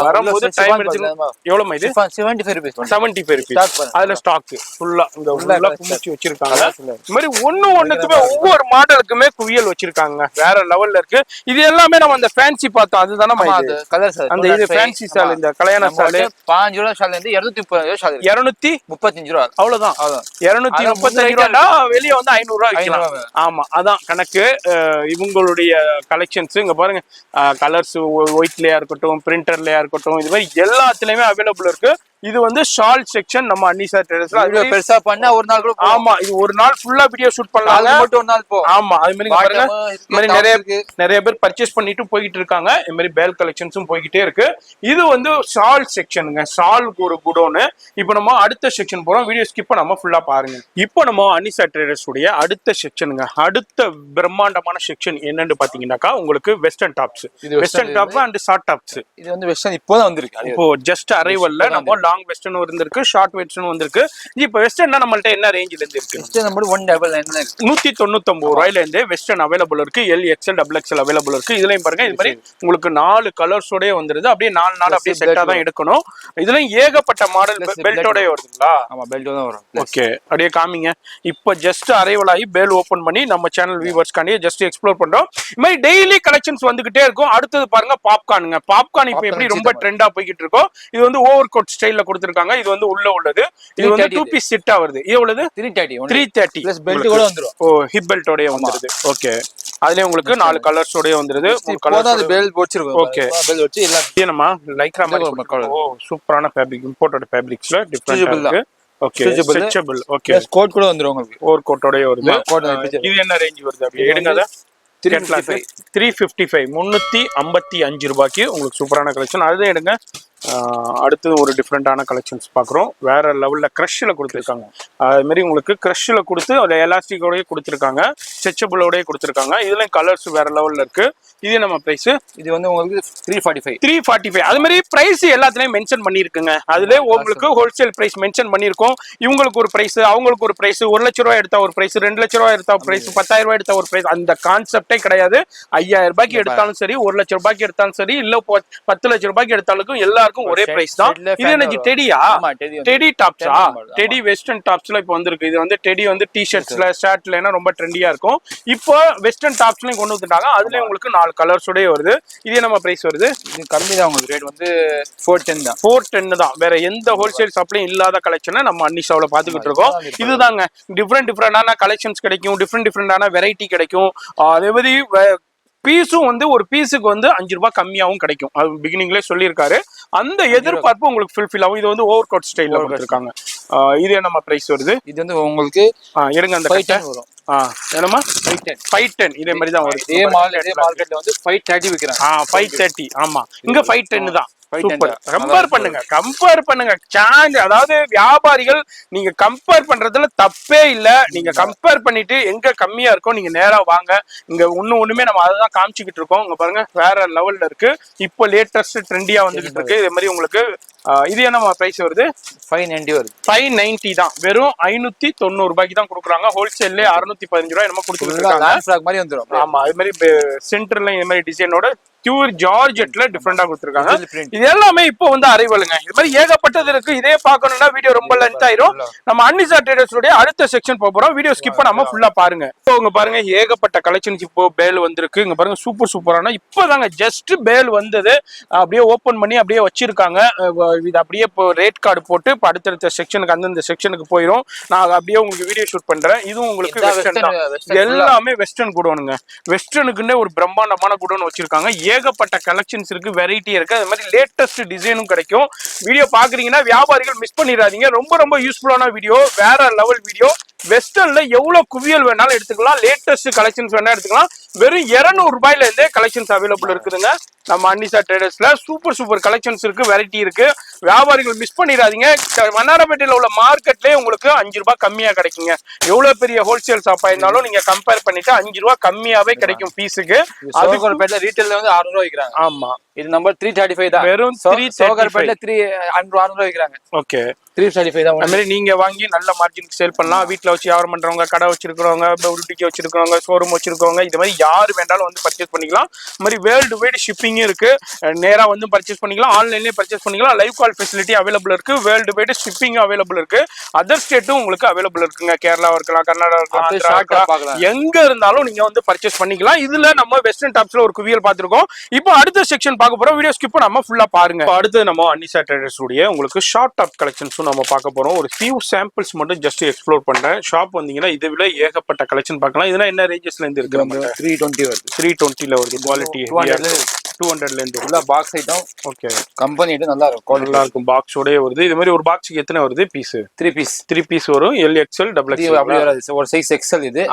[SPEAKER 1] வரும்போது டைம் எடுத்துக்கலாம். எவ்வளவு இது?
[SPEAKER 2] 75 rupees.
[SPEAKER 1] 75 rupees. அதுல ஸ்டாக் ஃபுல்லா இந்த உள்ள குமிச்சு வச்சிருக்காங்க. இந்த மாதிரி ஒண்ணுக்குமே ஒவ்வொரு மாடலுக்குமே குவியல் வச்சிருக்காங்க. வேற லெவல்ல இருக்கு. இது எல்லாமே நம்ம அந்த ஃபேன்சி பார்த்தோம், அதுதானே அந்த இது ஃபேன்சி ஷால். இந்த கல்யாண ஷால்
[SPEAKER 2] 5 ரூபாய் ஷால் இருந்து 235 ஷால்
[SPEAKER 1] 235 ரூபாய். அவ்வளவுதான், 235 ரூபாய்னா வெளியே வந்து 500 ரூபாய் விற்கலாம். ஆமா, அதான் கணக்கு. இவங்களுடைய கலெக்ஷன்ஸ் இங்க பாருங்க, கலர்ஸ் ஒயிட்லயா இருக்கட்டும், பிரிண்டர்லயா இருக்கட்டும், இது மாதிரி எல்லாத்துலயுமே அவைலபிள் இருக்கு. இது வந்து ஷால் செக்ஷன் நம்ம அன்னிசா ட்ரேடர்ஸ்ல.
[SPEAKER 2] வீடியோ பெருசா பண்ணா ஒரு நாள் கூட.
[SPEAKER 1] ஆமா, இது ஒரு நாள் ஃபுல்லா வீடியோ ஷூட் பண்ணலாம்,
[SPEAKER 2] மட்டும் ஒரு நாள் போ.
[SPEAKER 1] ஆமா, அது மாதிரி பாருங்க, இந்த மாதிரி நிறைய பேர் பர்ச்சேஸ் பண்ணிட்டு போயிட்டு இருக்காங்க. இந்த மாதிரி பேல் கலெக்ஷன்ஸும் போய்கிட்டே இருக்கு. இது வந்து ஷால் செக்ஷனுங்க, ஷாலுக்கு ஒரு குடோனு. இப்போ நம்ம அடுத்த செக்ஷன் போறோம். வீடியோ ஸ்கிப் பண்ணாம ஃபுல்லா பாருங்க. இப்போ நம்ம அன்னிசா ட்ரேடர்ஸ் உடைய அடுத்த செக்ஷனுங்க, அடுத்த பிரம்மாண்டமான செக்ஷன் என்னன்னு பாத்தீங்கன்னாக்கா, உங்களுக்கு western tops, western top and short tops.
[SPEAKER 2] இது வந்து வெஸ்டர்ன் இப்போதான் வந்திருக்கு.
[SPEAKER 1] இப்போ ஜஸ்ட் அரைவல்ல நம்ம லாங் வெஸ்டர்ன் வந்திருக்கு, ஷார்ட் வெஸ்டர்ன் வந்திருக்கு. இப்போ வெஸ்டர்ன்னா நம்மள்ட்ட என்ன ரேஞ்சில இருந்து இருக்கு?
[SPEAKER 2] வெஸ்டர்ன் நம்ம 199 இருக்கு.
[SPEAKER 1] 199 ரூபாயில இருந்து வெஸ்டர்ன் அவைலபிள் இருக்கு. L, XL, double XL available இருக்கு. இதுலயும் பாருங்க, இது மாதிரி உங்களுக்கு 4 கலர்ஸோட வந்துருது. அப்படியே 4 அப்படியே செட்டா தான் எடுக்கணும். இதுலயும் ஏகப்பட்ட மாடல் பெல்ட்டோட வருதுங்களா?
[SPEAKER 2] ஆமா, பெல்ட் தான் வரும்.
[SPEAKER 1] ஓகே, அப்படியே காமிங்க. இப்போ ஜஸ்ட் அரைவல் ஆகி பேல் ஓபன் பண்ணி நம்ம சேனல் வியூவர்ஸ்காண்டி ஜஸ்ட் எக்ஸ்ப்ளோர் பண்றோம். இது மாதிரி டெய்லி கலெக்ஷன்ஸ் வந்துகிட்டே இருக்கும். அடுத்தது பாருங்க, பாப்கார்னுங்க. பாப்கார்ன் இப்போ எப்படி ரொம்ப ட்ரெண்டா போய்கிட்டு இருக்கோம். இது வந்து ஓவர் கோட் ஸ்டைல்ல கொடுத்திருக்காங்க. இது வந்து உள்ள உள்ளது. இது வந்து 2 பீஸ் செட்டா வருது. இது எவ்வளவு? 330
[SPEAKER 2] பிளஸ் பெல்ட் கூட வந்துரும்.
[SPEAKER 1] ஓ, ஹிப் பெல்ட்டோடயே வந்துருது. ஓகே, அதுல உங்களுக்கு 4 கலர்ஸோடயே வந்துருது. 3
[SPEAKER 2] கலர்ஸ் அது பெல்ட் போச்சிருக்கும்.
[SPEAKER 1] ஓகே,
[SPEAKER 2] பெல்ட் வச்சு எல்லாம்
[SPEAKER 1] நம்ம லைக்ரா மாதிரி. ஓ, சூப்பரான ஃபேப்ரிக், இம்போர்ட்டட் ஃபேப்ரிக்ஸ்ல டிஃபரண்டா இருக்கு. Okay, stretchable. ஓகே,
[SPEAKER 2] கோட் கூட வந்துரும் உங்களுக்கு.
[SPEAKER 1] ஓவர் கோட்டோடயே வருது. இது என்ன ரேஞ்ச் வருது? அப்படி எடுங்க. அத 355 355 ரூபாய்க்கு உங்களுக்கு சூப்பரான கலெக்ஷன். அதுதான் எடுங்க. அடுத்து ஒரு டிஃப்ரெண்டான கலெக்ஷன்ஸ் பார்க்குறோம். வேற லெவலில் க்ரஷ்ஷில் கொடுத்துருக்காங்க. அது மாதிரி உங்களுக்கு க்ரஷ்ஷில் கொடுத்து அதில் எலாஸ்டிக்கோடய கொடுத்துருக்காங்க, ஸ்ட்ரெச்சபிளோடய கொடுத்துருக்காங்க. இதுலேயும் கலர்ஸ் வேற லெவலில் இருக்கு. இது நம்ம ப்ரைஸ்
[SPEAKER 2] இது வந்து உங்களுக்கு
[SPEAKER 1] 345. அது மாதிரி ப்ரைஸ் எல்லாத்துலேயும் மென்ஷன் பண்ணியிருக்குங்க. அதுல உங்களுக்கு ஹோல்சேல் ப்ரைஸ் மென்ஷன் பண்ணியிருக்கோம். இவங்களுக்கு ஒரு ப்ரைஸ், அவங்களுக்கு ஒரு ப்ரைஸ், 1 லட்ச ரூபாய் எடுத்தா ஒரு ப்ரைஸ், 2 லட்ச ரூபாய் எடுத்தா ஒரு ப்ரைஸ், 10,000 ரூபாய் எடுத்தா ஒரு ப்ரைஸ். அந்த கான்செப்டே கிடையாது. 5,000 ரூபாய்க்கு எடுத்தாலும் சரி, 1 லட்ச ரூபாய்க்கு எடுத்தாலும் சரி, இல்ல 10 லட்ச ரூபாய்க்கு எடுத்தாலும் எல்லாருக்கும் ஒரே பிரைஸ் தான். இது என்ன டெடியா? டெடி டாப்ஸா? டெடி வெஸ்டர்ன் டாப்ஸ்ல இப்போ வந்திருக்கு. இது வந்து டெடி வந்து டி-ஷர்ட்ஸ்ல ஷர்ட்ல ரொம்ப ட்ரெண்டியா இருக்கும். இப்போ வெஸ்டர்ன் டாப்ஸ்லயும் கொண்டு வந்துட்டாங்க. அதுல உங்களுக்கு 4 கலர்ஸோடய வருது. இது நம்ம பிரைஸ் வருது?
[SPEAKER 2] இது கம்மி தான். உங்களுக்கு ரேட் வந்து 410 தான்.
[SPEAKER 1] 410 தான். வேற எந்த ஹோல்சேல் ஷாப்லயும் இல்லாத கலெக்ஷனை நம்ம அன்னிஷாவில் பாத்துக்கிட்டு இருக்கோம். இதுதாங்க டிஃப்ரெண்டான கலெக்ஷன்ஸ் கிடைக்கும், டிஃப்ரெண்டான வெரைட்டி கிடைக்கும். அதே மாதிரி பீஸும் வந்து ஒரு பீஸுக்கு வந்து 5 ரூபாய் கம்மியாகவும் கிடைக்கும். அது பிகினிங்லேயே சொல்லியிருக்காரு. அந்த எதிர்பார்ப்பு உங்களுக்கு ஃபுல்ஃபில் ஆகும். இது வந்து ஓவர் கோட் ஸ்டைலில் கொடுத்துருக்காங்க. இது நம்ம பிரைஸ் வருது?
[SPEAKER 2] இது வந்து உங்களுக்கு
[SPEAKER 1] எடுங்க அந்த வரும். என்னமா 510 இதே மாதிரி தான் வருது.
[SPEAKER 2] இதே மார்க்கெட்ல வந்து 530 விற்கிறாங்க.
[SPEAKER 1] 530. ஆமா, இங்க 510 தான். கம்பேர் பண்ணுங்க. அதாவது வியாபாரிகள் நீங்க கம்பேர் பண்றதுல தப்பே இல்ல. நீங்க கம்பேர் பண்ணிட்டு எங்க கம்மியா இருக்கோ நீங்க நேரா வாங்க. இங்க ஒண்ணுமே நம்ம அதை தான் காமிச்சுக்கிட்டு இருக்கோம். இங்க பாருங்க, வேற லெவல்ல இருக்கு. இப்போ லேட்டஸ்ட் ட்ரெண்டியா வந்துகிட்டு இருக்கு. இதே மாதிரி உங்களுக்கு இது என்ன பிரைஸ் வருது?
[SPEAKER 2] 590 வருது.
[SPEAKER 1] 590 தான். வெறும் 590 ரூபாய்க்கு தான் கொடுக்குறாங்க. ஹோல்சேல்ல 615 ரூபாய் நம்ம கொடுத்துருக்காங்க. ஆமா, அது மாதிரி சென்டர்ல இந்த மாதிரி டிசைனோட பியூர் ஜார்ஜெட்ல டிஃபரெண்டா கொடுத்துருக்காங்க. இது எல்லாமே இப்போ வந்து அரைவலுங்க. இது மாதிரி ஏகப்பட்டது இருக்கு. இதே பார்க்கணும்னா வீடியோ ரொம்ப லென்த் ஆயிரும். நம்ம அன்னிஷா ட்ரேடர்ஸ் அடுத்த செக்ஷன் போறோம். வீடியோ ஸ்கிப் பண்ணாம ஃபுல்லா பாருங்க. இங்க பாருங்க, ஏகப்பட்ட கலெக்ஷன்ஸ் இப்போ பேல் வந்திருக்கு. இங்க பாருங்க, சூப்பரான இப்பதாங்க ஜஸ்ட் பேல் வந்தது. அப்படியே ஓபன் பண்ணி அப்படியே வச்சிருக்காங்க. இது அப்படியே இப்போ ரேட் கார்டு போட்டு இப்போ அடுத்தடுத்த செக்ஷனுக்கு அந்தந்த செக்ஷனுக்கு போயிடும். நான் அப்படியே உங்களுக்கு வீடியோ ஷூட் பண்றேன். இதுவும் உங்களுக்கு வெஸ்டர்ன் தான். எல்லாமே வெஸ்டர்ன் குடோனுங்க. வெஸ்டர்னுக்குன்னே ஒரு பிரம்மாண்டமான குடோன் வச்சிருக்காங்க. ஏகப்பட்ட கலெக்ஷன்ஸ் இருக்கு, வெரைட்டி இருக்கு. அது மாதிரி லேட்டஸ்ட் டிசைனும் கிடைக்கும். வீடியோ பாக்குறீங்கன்னா வியாபாரிகள் மிஸ் பண்ணிடாதீங்க. ரொம்ப யூஸ்ஃபுல்லான வீடியோ, வேற லெவல் வீடியோ. வெஸ்டர்ன்ல எவ்வளவு குவியல் வேணாலும் எடுத்துக்கலாம், லேட்டஸ்ட் கலெக்ஷன்ஸ் வேணா எடுத்துக்கலாம். வெறும் 200 ரூபாயில இருந்தே கலெக்ஷன்ஸ் அவைலபிள் இருக்குதுங்க. நம்ம அன்னிஷா ட்ரேடர்ஸ்ல சூப்பர் கலெக்ஷன்ஸ் இருக்கு, வெரைட்டி இருக்கு. வியாபாரிகள் மிஸ் பண்ணிடாதீங்க. வண்ணாரப்பேட்டையில உள்ள மார்க்கெட்லயே உங்களுக்கு 5 ரூபாய் கம்மியா கிடைக்குங்க. எவ்வளவு பெரிய ஹோல்சேல் ஷாப்பா இருந்தாலும் நீங்க கம்பேர் பண்ணிட்டு 5 ரூபாய் கம்மியாவே கிடைக்கும் பீஸுக்கு.
[SPEAKER 2] சோகர்பேட்ல ரீட்டைல்ல வந்து 600 ரூபாய் விக்கிறாங்க.
[SPEAKER 1] ஆமா,
[SPEAKER 2] இது நம்பர் 335 தான்.
[SPEAKER 1] வெறும்
[SPEAKER 2] சோகர்பேட்ல 600 ரூபாய் விக்கிறாங்க.
[SPEAKER 1] ஓகே,
[SPEAKER 2] 335 தான்.
[SPEAKER 1] அந்த மாதிரி நீங்க வாங்கி நல்ல மார்ஜினுக்கு சேல் பண்ணலாம். வீட்டுல வச்சு வியாபாரம் பண்றவங்க, கடை வச்சிருக்கிறவங்க, உருட்டிக்கு வச்சிருக்கிறவங்க, ஷோரூம் வச்சிருக்கவங்க, இது மாதிரி யாரு வேண்டாலும் வந்து பர்ச்சேஸ் பண்ணிக்கலாம். இந்த மாதிரி வேர்ல்டு வைடு ஷிப்பிங் இருக்கு. நேரா வந்து பர்ச்சேஸ் பண்ணிக்கலாம், ஆன்லைன்லயே பர்ச்சேஸ் பண்ணிக்கலாம். லைவ் கால் ஃபெசிலிட்டி அவைலபிள் இருக்கு. வேர்ல்டு வைடு ஷிப்பிங் அவைலபிள் இருக்கு. அதர் ஸ்டேட்டும் உங்களுக்கு அவைலபிள் இருக்குங்க. கேரளாவா இருக்கலாம், கர்நாடகா இருக்கலாம், எங்க இருந்தாலும் நீங்க வந்து பர்ச்சேஸ் பண்ணிக்கலாம். இதுல நம்ம வெஸ்டர்ன் டாப்ஸ்ல ஒரு குவியல் பார்த்திருக்கோம். இப்போ அடுத்த செக்ஷன் பார்க்க போறோம். வீடியோ ஸ்கிப் பண்ணாம ஃபுல்லா பாருங்க. அடுத்து நம்ம அன்னிஷா ட்ரேடர்ஸ் உடைய உங்களுக்கு ஷார்ட் டாப் கலெக்ஷன்ஸும் நம்ம பார்க்க போறோம். ஒரு ஃபியூ சாம்பிள்ஸ் மட்டும் ஜஸ்ட் எக்ஸ்ப்ளோர் பண்றேன். ஷாப் வந்தீங்கன்னா இதை விட ஏகப்பட்ட கலெக்ஷன் பார்க்கலாம். இதெல்லாம் என்ன ரேஞ்சஸ்ல இருந்து இருக்கு?
[SPEAKER 2] 320 வருது.
[SPEAKER 1] 320ல வருது. குவாலிட்டி 200ல இருந்து
[SPEAKER 2] ஃபுல்லா box item.
[SPEAKER 1] Okay,
[SPEAKER 2] company item நல்லா இருக்கும்.
[SPEAKER 1] நல்லா இருக்கும். பாக்ஸோடயே வருது. இது மாதிரி ஒரு பாக்ஸ்க்கு எத்தனை வருது பீஸ்? 3 பீஸ் வரும். எல் எக்ஸ்எல் டபுள் எக்ஸ்எல்
[SPEAKER 2] அப்படி வராது. ஒரு சைஸ் எக்ஸ்எல். இது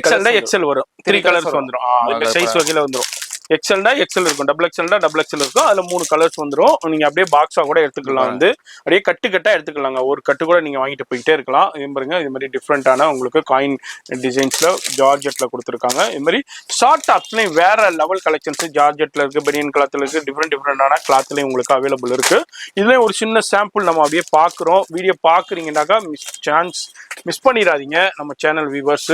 [SPEAKER 1] எக்ஸ்எல் தான். எக்ஸ்எல் வரும். 3 கலர்ஸ் வந்துரும். சைஸ் வகையில வந்துரும். எக்ஸ்எல்டா எக்ஸ்எல் இருக்கும், டபுள் எக்ஸ்எல்டா டபுள் எக்ஸ்எல் இருக்கும். அதுல 3 கலர்ஸ் வந்துடும். நீங்க அப்படியே பாக்ஸா கூட எடுத்துக்கலாம். வந்து அப்படியே கட்டா எடுத்துக்கலாங்க. ஒரு கட்டு கூட நீங்க வாங்கிட்டு போயிட்டே இருக்கலாம். இது பாருங்க, இது மாதிரி டிஃப்ரெண்டான உங்களுக்கு காயின் டிசைன்ஸ்ல ஜார்ஜெட்ல கொடுத்துருக்காங்க. இது மாதிரி ஷார்ட் டாப்ஸ்லயும் வேற லெவல் கலெக்ஷன்ஸ் ஜார்ஜெட்ல இருக்கு, பெனியன் கிளாத்ல இருக்கு, டிஃப்ரெண்டான கிளாத்லயும் உங்களுக்கு அவைலபிள் இருக்கு. இதுல ஒரு சின்ன சாம்பிள் நம்ம அப்படியே பாக்குறோம். வீடியோ பாக்குறீங்கன்னாக்கா மிஸ் பண்ணிடாதீங்க. நம்ம சேனல் வியூவர்ஸ்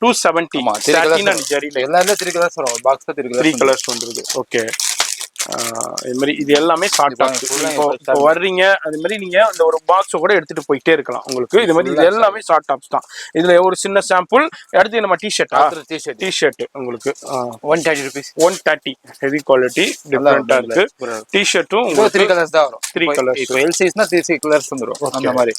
[SPEAKER 1] 270
[SPEAKER 2] எல்லாமே 3 கலர்ஸ் வரும். பாக்ஸ்ல 3 கலர்ஸ் வந்துருது.
[SPEAKER 1] ஓகே, இது மாதிரி இது எல்லாமே ஷார்ட் டாப்ஸ். இப்போ வர்றீங்க அது மாதிரி நீங்க அந்த ஒரு பாக்ஸை கூட எடுத்துட்டு போயிட்டே இருக்கலாம் உங்களுக்கு. இது மாதிரி இது எல்லாமே ஷார்ட் டாப்ஸ் தான். இதுல ஒரு சின்ன சாம்பிள். அடுத்து நம்ம டிஷர்ட்டா, டிஷர்ட் உங்களுக்கு
[SPEAKER 2] 130 rupees,
[SPEAKER 1] 130 ஹெவி குவாலிட்டி டிஃபரெண்டா இருக்கு. டிஷர்ட்டும் உங்களுக்கு
[SPEAKER 2] 3 கலர்ஸ் தான் வரும்.
[SPEAKER 1] 3 கலர்ஸ்.
[SPEAKER 2] இப்போ எல் சைஸ்னா 3 கலர்ஸ் வந்துரும் அந்த மாதிரி.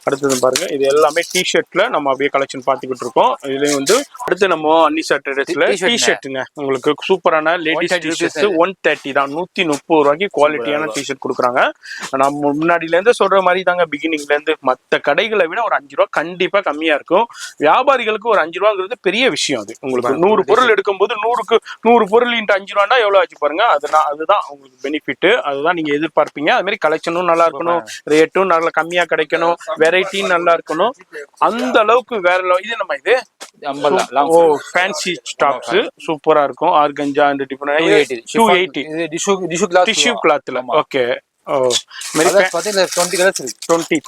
[SPEAKER 1] அடுத்தது பாருங்க இது எல்லாமே டிஷர்ட்ல நம்ம அப்படியே கலெக்ஷன் பாத்துக்கிட்டு இருக்கோம். இதுலயும் வந்து அடுத்து நம்ம அன்னிசா ட்ரேடர்ஸ்ல டிஷர்ட்டுங்க உங்களுக்கு சூப்பரான லேடிஸ் டிஷர்ட்ஸ் 130 தான். 130 ரூபாய்க்கு குவாலிட்டியான டிஷர்ட் கொடுக்குறாங்க. நம்ம முன்னாடில இருந்து சொல்ற மாதிரி தாங்க, பிகினிங்ல இருந்து மத்த கடைகளை விட ஒரு 5 ரூபா கண்டிப்பா கம்மியா இருக்கும். வியாபாரிகளுக்கு ஒரு 5 ரூபாங்கிறது பெரிய விஷயம். அது உங்களுக்கு 100 பொருள் எடுக்கும்போது 100 பொருள் இன்ட்டு 5 ரூபாண்டா எவ்வளவு ஆச்சு பாருங்க. அதுதான் உங்களுக்கு பெனிஃபிட். அதுதான் நீங்க எதிர்பார்ப்பீங்க. அது மாதிரி கலெக்ஷனும் நல்லா இருக்கணும், ரேட்டும் நல்லா கம்மியா கிடைக்கணும், வெரைட்டி நல்லா இருக்கணும். அந்த அளவுக்கு வேற இது நம்ம இது ஃபேன்சி டாப்ஸ் சூப்பரா இருக்கும். ஆர்கஞ்சா அண்ட் டிஃபரெண்ட் 280 டிஷ்யூ கிளாத்ல. ஓகே.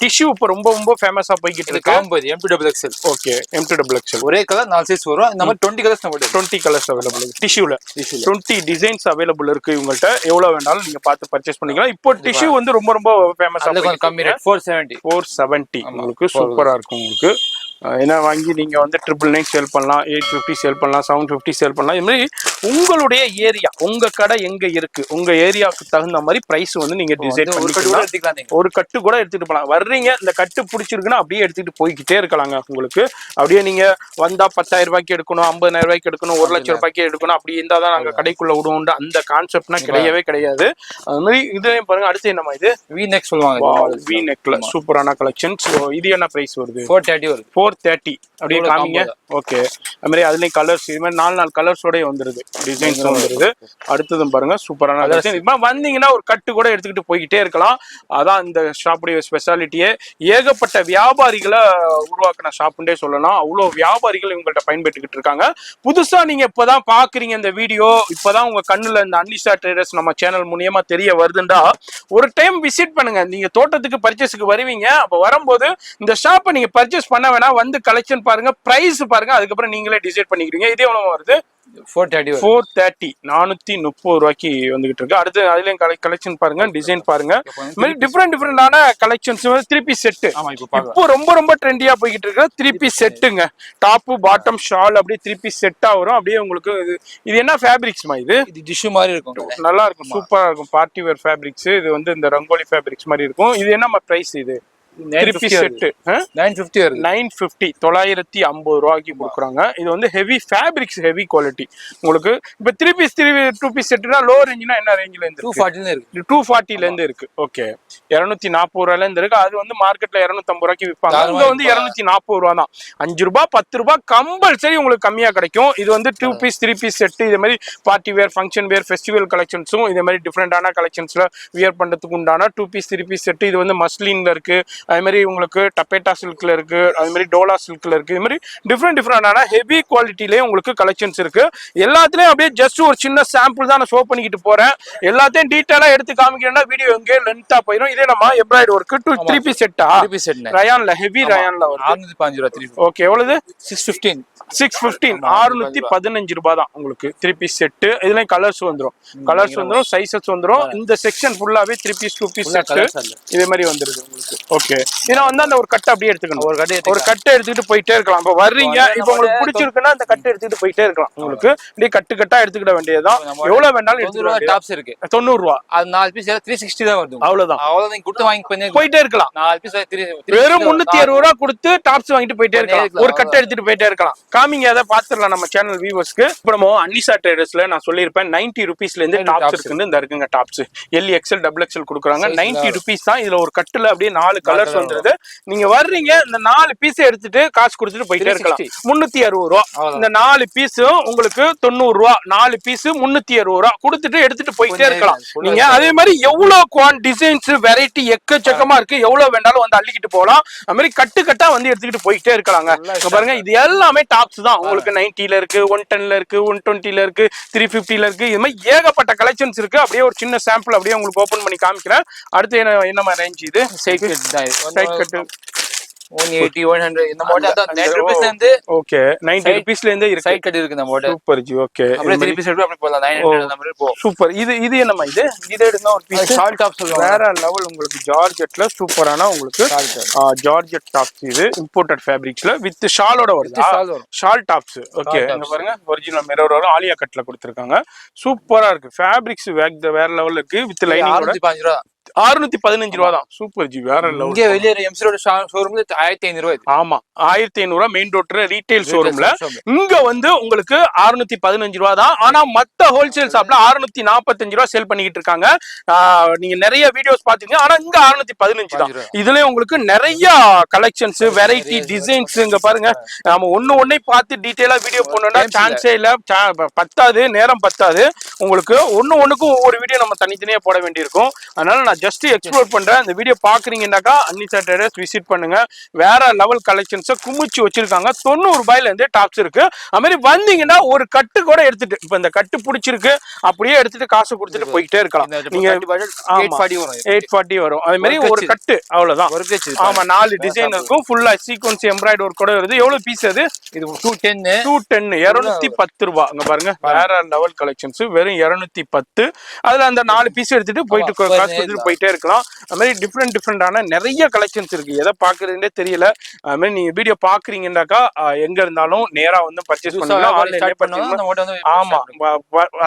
[SPEAKER 1] டிஷ்யூ இப்ப ரொம்ப ஃபேமஸா போய்கிட்டு இருக்கு.
[SPEAKER 2] M2XL.
[SPEAKER 1] ஓகே, M2XL
[SPEAKER 2] ஒரே கலர் 4 சைஸ் வரும். இந்த மாதிரி 20 கலர்ஸ்
[SPEAKER 1] 20 கலர்ஸ் அவைலபிள் இருக்கு. டிஷ்யூல 20 டிசைன்ஸ் அவைலபிள் இருக்கு. இவங்கள்ட்ட எவ்வளவு வேணாலும் நீங்க பார்த்து பர்ச்சேஸ் பண்ணிக்கலாம். இப்போ டிஷ்யூ வந்து ரொம்ப ஃபேமஸா
[SPEAKER 2] கம்மி ரேட் 470
[SPEAKER 1] உங்களுக்கு சூப்பரா இருக்கும். உங்களுக்கு ஏன்னா வாங்கி நீங்க வந்து 999 சேல் பண்ணலாம், 850 சேல் பண்ணலாம், 750 சேல் பண்ணலாம். இது மாதிரி உங்களுடைய ஏரியா, உங்க கடை எங்க இருக்கு, உங்க ஏரியாவுக்கு தகுந்த மாதிரி பிரைஸ் வந்து நீங்க டிசைட் பண்ணிக்கலாம். ஒரு கட்டு கூட எடுத்துட்டு போகலாம். வர்றீங்க இந்த கட்டு பிடிச்சிருக்குன்னா அப்படியே எடுத்துட்டு போய்கிட்டே இருக்கலாங்க. உங்களுக்கு அப்படியே நீங்க வந்தா 10,000 ரூபாய்க்கு எடுக்கணும், 50,000 ரூபாய்க்கு எடுக்கணும், 1 லட்சம் ரூபாய்க்கு எடுக்கணும், அப்படி இருந்தா தான் நாங்க கடைக்குள்ள விடுவோம். அந்த கான்செப்ட்னா கிடையவே கிடையாது. அது மாதிரி இதுலயும் பாருங்க. அடுத்து என்னமா இது
[SPEAKER 2] வி நெக் சொல்லுவாங்க.
[SPEAKER 1] வி நெக்ல சூப்பரான கலெக்ஷன்ஸ். இது என்ன பிரைஸ் வருது?
[SPEAKER 2] 430 வருது.
[SPEAKER 1] 430 அப்படியே காமிங்க. ஓகே. அது மாதிரி அதுலயும் கலர்ஸ் இது மாதிரி 4 கலர்ஸோட வந்துருது, டிசைன்ஸ் வந்துருது. அடுத்ததும் பாருங்க சூப்பரான கலெக்ஷன். இப்போ வந்தீங்கன்னா ஒரு கட்டு கூட எடுத்துக்கிட்டு போய்கிட்டே இருக்கலாம். அதான் இந்த ஷாப்புடைய ஸ்பெஷாலிட்டியே. ஏகப்பட்ட வியாபாரிகளை உருவாக்கின ஷாப்புன்றே சொல்லலாம். அவ்வளோ வியாபாரிகள் இவங்கள்ட்ட பயன்பெற்றுக்கிட்டு இருக்காங்க. புதுசா நீங்க இப்பதான் பாக்குறீங்க இந்த வீடியோ, இப்பதான் உங்க கண்ணுல இந்த அன்னிசா ட்ரேடர்ஸ் நம்ம சேனல் மூலியமா தெரிய வருதுண்டா ஒரு டைம் விசிட் பண்ணுங்க. நீங்க தோட்டத்துக்கு பர்ச்சேஸுக்கு வருவீங்க. அப்ப வரும்போது இந்த ஷாப்பை நீங்க பர்ச்சேஸ் பண்ண வேணா, வந்து கலெக்ஷன் பாருங்க, பிரைஸ் பாருங்க, அதுக்கப்புறம் நீங்களே டிசைட் பண்ணிக்கிறீங்க. இது எவ்வளவு வருது? 430 430 ரூபாய்க்கு வந்துகிட்டு இருக்கு. அடுத்து அதுலயும் கலெக்ஷன் பாருங்க, டிசைன் பாருங்க. டிஃபரெண்டான கலெக்ஷன்ஸ் 3 பீஸ் செட். இப்போ ரொம்ப ட்ரெண்டியா போய்கிட்டு இருக்கு 3 பீஸ் செட்டுங்க. டாப் பாட்டம் ஷால் அப்படியே 3 பீஸ் செட்டா வரும். அப்படியே உங்களுக்கு இது என்ன ஃபேப்ரிக்ஸ்மா? இது
[SPEAKER 2] டிஷ்யூ மாதிரி இருக்கும்.
[SPEAKER 1] நல்லா இருக்கும், சூப்பரா இருக்கும். Party wear fabrics. இது வந்து இந்த ரங்கோலி ஃபேப்ரிக்ஸ் மாதிரி இருக்கும். இது என்ன பிரைஸ்? இது 950 ரூபாய்க்கு கொடுக்குறாங்க. இது வந்து ஹெவி ஃபேப்ரிக்ஸ், ஹெவி குவாலிட்டி. உங்களுக்கு இப்ப 3 பீஸ் 2 பீஸ் செட்னா லோ ரேஞ்ச்னா என்ன ரேஞ்சில இருந்து? 240 இருந்து இருக்கு. ஓகே, 240 ரூபாயில இருந்து இருக்கு. அது வந்து மார்க்கெட்ல 250 ரூபாய்க்கு விற்பாங்க. இங்க வந்து 240 ரூபா தான். 5 ரூபாய் 10 ரூபாய் கம்பல்சரி உங்களுக்கு கம்மியா கிடைக்கும். இது வந்து 2 பீஸ் 3 பீஸ் செட். இதே மாதிரி party wear, function wear, festival கலெக்ஷன்ஸும் இதே மாதிரி டிஃப்ரெண்டான கலெக்ஷன்ஸ்ல வியர் பண்றதுக்கு உண்டான 2 பீஸ் 3 பீஸ் செட். இது வந்து மஸ்லின்ல இருக்கு, அது மாதிரி உங்களுக்கு டப்பேட்டா சில்க்ல இருக்கு, அது மாதிரி டோலா சில்க்ல இருக்கு. இது மாதிரி டிஃப்ரெண்டான ஹெவி குவாலிட்டிலேயே உங்களுக்கு கலெக்ஷன்ஸ் இருக்கு. எல்லாத்துலயும் அப்படியே ஜஸ்ட் ஒரு சின்ன சாம்பிள் தான் நான் ஷோ பண்ணிக்கிட்டு போறேன். எல்லாத்தையும் டீட்டெயிலா எடுத்து காமிக்கிறேன்னா வீடியோ எங்கே லென்த்தா போயிடும். இதே நம்ம எம்ப்ராய்டரி ஒர்க் 3 பீஸ் செட்டா, ரயான்ல ஹெவி ரயான்ல வரும். 615 ரூபாய். ஓகே, எவ்வளவு? 615 615 ரூபாய் தான் உங்களுக்கு 3 பீஸ் செட். இதுலயும் கலர்ஸ் வந்துரும், சைஸஸ் வந்துரும். இந்த செக்ஷன் ஃபுல்லாவே 3 பீஸ் 2 பீஸ் செட் இதே மாதிரி வந்துருது உங்களுக்கு. ஓகே, ஏன்னா வந்து அந்த ஒரு கட்டை அப்படியே எடுத்துக்கணும். ஒரு கட்டை எடுத்துக்கிட்டு போயிட்டே இருக்கலாம். இப்போ வர்றீங்க, இப்போ உங்களுக்கு பிடிச்சிருக்குன்னா அந்த கட்டை எடுத்துக்கிட்டு போயிட்டே இருக்கலாம். உங்களுக்கு அப்படியே கட்டா எடுத்துக்கிட வேண்டியதுதான். எவ்வளவு வேணாலும் எடுத்துக்கலாம். டாப்ஸ் இருக்கு 90 ரூபாய். அது 4 பீஸ் 360 தான் வருது. அவ்வளவுதான் கொடுத்து வாங்கி போயிட்டே இருக்கலாம். 4 பீஸ் வெறும் 360 ரூபாய் கொடுத்து டாப்ஸ் வாங்கிட்டு போயிட்டே இருக்கலாம். ஒரு கட்டை எடுத்துட்டு போயிட்டே இருக்கலாம். காமிங்க, அதை பாத்துடலாம் நம்ம சேனல் வியூவர்ஸ்க்கு. இப்போ நம்ம அன்னிசா ட்ரேடர்ஸ்ல நான் சொல்லியிருப்பேன் 90 ரூபீஸ்ல இருந்து டாப்ஸ் இருக்குன்னு. இந்த இருக்குங்க டாப்ஸ் எல் எக்ஸ்எல் XXL கொடுக்குறாங்க. 90 ரூபீஸ் தான். இதுல ஒரு கட்டுல அப்படியே 4 கலர்ஸ் வந்துருது. நீங்க வர்றீங்க, இந்த 4 பீஸ் எடுத்துட்டு காசு கொடுத்துட்டு போயிட்டே இருக்கலாம். 360 ரூபா. இந்த 4 பீஸும் உங்களுக்கு 90 ரூபா. 4 பீஸ் 360 ரூபா கொடுத்துட்டு எடுத்துட்டு போயிட்டே இருக்கலாம். நீங்க அதே மாதிரி எவ்வளவு டிசைன்ஸ் வெரைட்டி எக்கச்சக்கமா இருக்கு. எவ்வளவு வேண்டாலும் வந்து அள்ளிக்கிட்டு போகலாம். அது மாதிரி கட்டா வந்து எடுத்துக்கிட்டு போயிட்டே இருக்கலாங்க. பாருங்க, இது எல்லாமே டாப்ஸ் தான். உங்களுக்கு 90ல இருக்கு, 110ல இருக்கு, 120ல இருக்கு, 350ல இருக்கு. இது மாதிரி ஏகப்பட்ட கலெக்ஷன்ஸ் இருக்கு. அப்படியே ஒரு சின்ன சாம்பிள் அப்படியே உங்களுக்கு ஓபன் பண்ணி காமிக்கிறேன். அடுத்து என்ன ரேஞ்ச்? இது சைட் கட்டு
[SPEAKER 2] 180 100 இந்த மாடல் அதான் 90 ரூபீஸ்ல இருந்து
[SPEAKER 1] ஓகே 90 ரூபீஸ்ல இருந்தே இருக்கு.
[SPEAKER 2] சைட் கட் இருக்கு இந்த மாடல்.
[SPEAKER 1] Super G. ஓகே
[SPEAKER 2] அப்படியே 3 பீஸ் எடுத்து அப்படியே போலாம் 900 அந்த மாதிரி போ.
[SPEAKER 1] சூப்பர். இது என்னமா இது எடுங்க ஒரு பீஸ்
[SPEAKER 2] ஷார்ட் டாப் சொல்லுவாங்க.
[SPEAKER 1] வேற லெவல் உங்களுக்கு ஜார்ஜெட்ல சூப்பரான உங்களுக்கு ஜார்ஜெட் டாப்ஸ். இது இம்போர்ட்டட் ஃபேப்ரிக்ஸ்ல வித் ஷாலோட வருது. Shawl tops. ஓகே இங்க பாருங்க ஒரிஜினல் மிரர் வரும். ஆலியா கட்ல கொடுத்திருக்காங்க. சூப்பரா இருக்கு. ஃபேப்ரிக்ஸ் வேற லெவல்ல இருக்கு வித் லைனிங்கோட.
[SPEAKER 2] 615 ரூபாய்.
[SPEAKER 1] 615 ரூபா தான். Super G. வேற லெவல்.
[SPEAKER 2] இங்க வெளிய எம்சி ரோட் ஷோரூம்ல 1500 ரூபாய்.
[SPEAKER 1] ஆமா 1500 ரூபாய் மெயின் ரோட்ல ரீட்டைல் ஷோரூம்ல. இங்க வந்து உங்களுக்கு 615 ரூபா தான். ஆனா மத்த ஹோல்சேல் ஷாப்ல 645 ரூபாய் சேல் பண்ணிட்டு இருக்காங்க. நீங்க நிறைய வீடியோஸ் பாத்தீங்க. ஆனா இங்க 615 தான். இதுல உங்களுக்கு நிறைய கலெக்ஷன்ஸ் வெரைட்டி டிசைன்ஸ் இங்க பாருங்க. நாம ஒண்ணை பார்த்து டீடைலா வீடியோ போடணும்னா சான்ஸே இல்ல. பத்தாது, நேரம் பத்தாது. உங்களுக்கு ஒண்ணுக்கும் ஒவ்வொரு வீடியோ நம்ம தனித்தனியா போட வேண்டியிருக்கும். அதனால நான் ஜஸ்ட் எக்ஸ்ப்ளோர் பண்றேன். இந்த வீடியோ பாக்குறீங்கன்னாக்கா அன்னிசா ட்ரேடர்ஸ் விசிட் பண்ணுங்க. வேற லெவல் கலெக்ஷன்ஸ் குமிச்சு வச்சிருக்காங்க. 90 ரூபாயில இருந்தே டாப்ஸ் இருக்கு. அது மாதிரி வந்தீங்கன்னா ஒரு கட்டு கூட எடுத்துட்டு இப்ப இந்த கட்டு பிடிச்சிருக்கு அப்படியே எடுத்துட்டு காசு கொடுத்துட்டு போயிட்டே இருக்கலாம். நீங்க 840 வரும். அதே மாதிரி ஒரு கட்டு அவ்வளவுதான். ஆமா 4 டிசைன் இருக்கும். ஃபுல்லா சீக்வன்ஸ் எம்ப்ராய்டரி ஒர்க் கூட வருது. எவ்வளவு பீஸ் அது? இது 210 210 ரூபாய். அங்க பாருங்க வேற லெவல் கலெக்ஷன்ஸ் வெறும் 210. அதுல அந்த 4 பீஸ் எடுத்துட்டு போயிட்டு காசு கொடுத்துட்டு போயிட்டே இருக்கலாம். அது மாதிரி டிஃப்ரெண்டான நிறைய கலெக்ஷன்ஸ் இருக்கு. எதை பாக்குறதுன்னே தெரியல. அது மாதிரி நீங்க வீடியோ பாக்குறீங்கன்னாக்கா எங்க இருந்தாலும் நேரா வந்து பர்ச்சேஸ் பண்ணலாம். ஆமா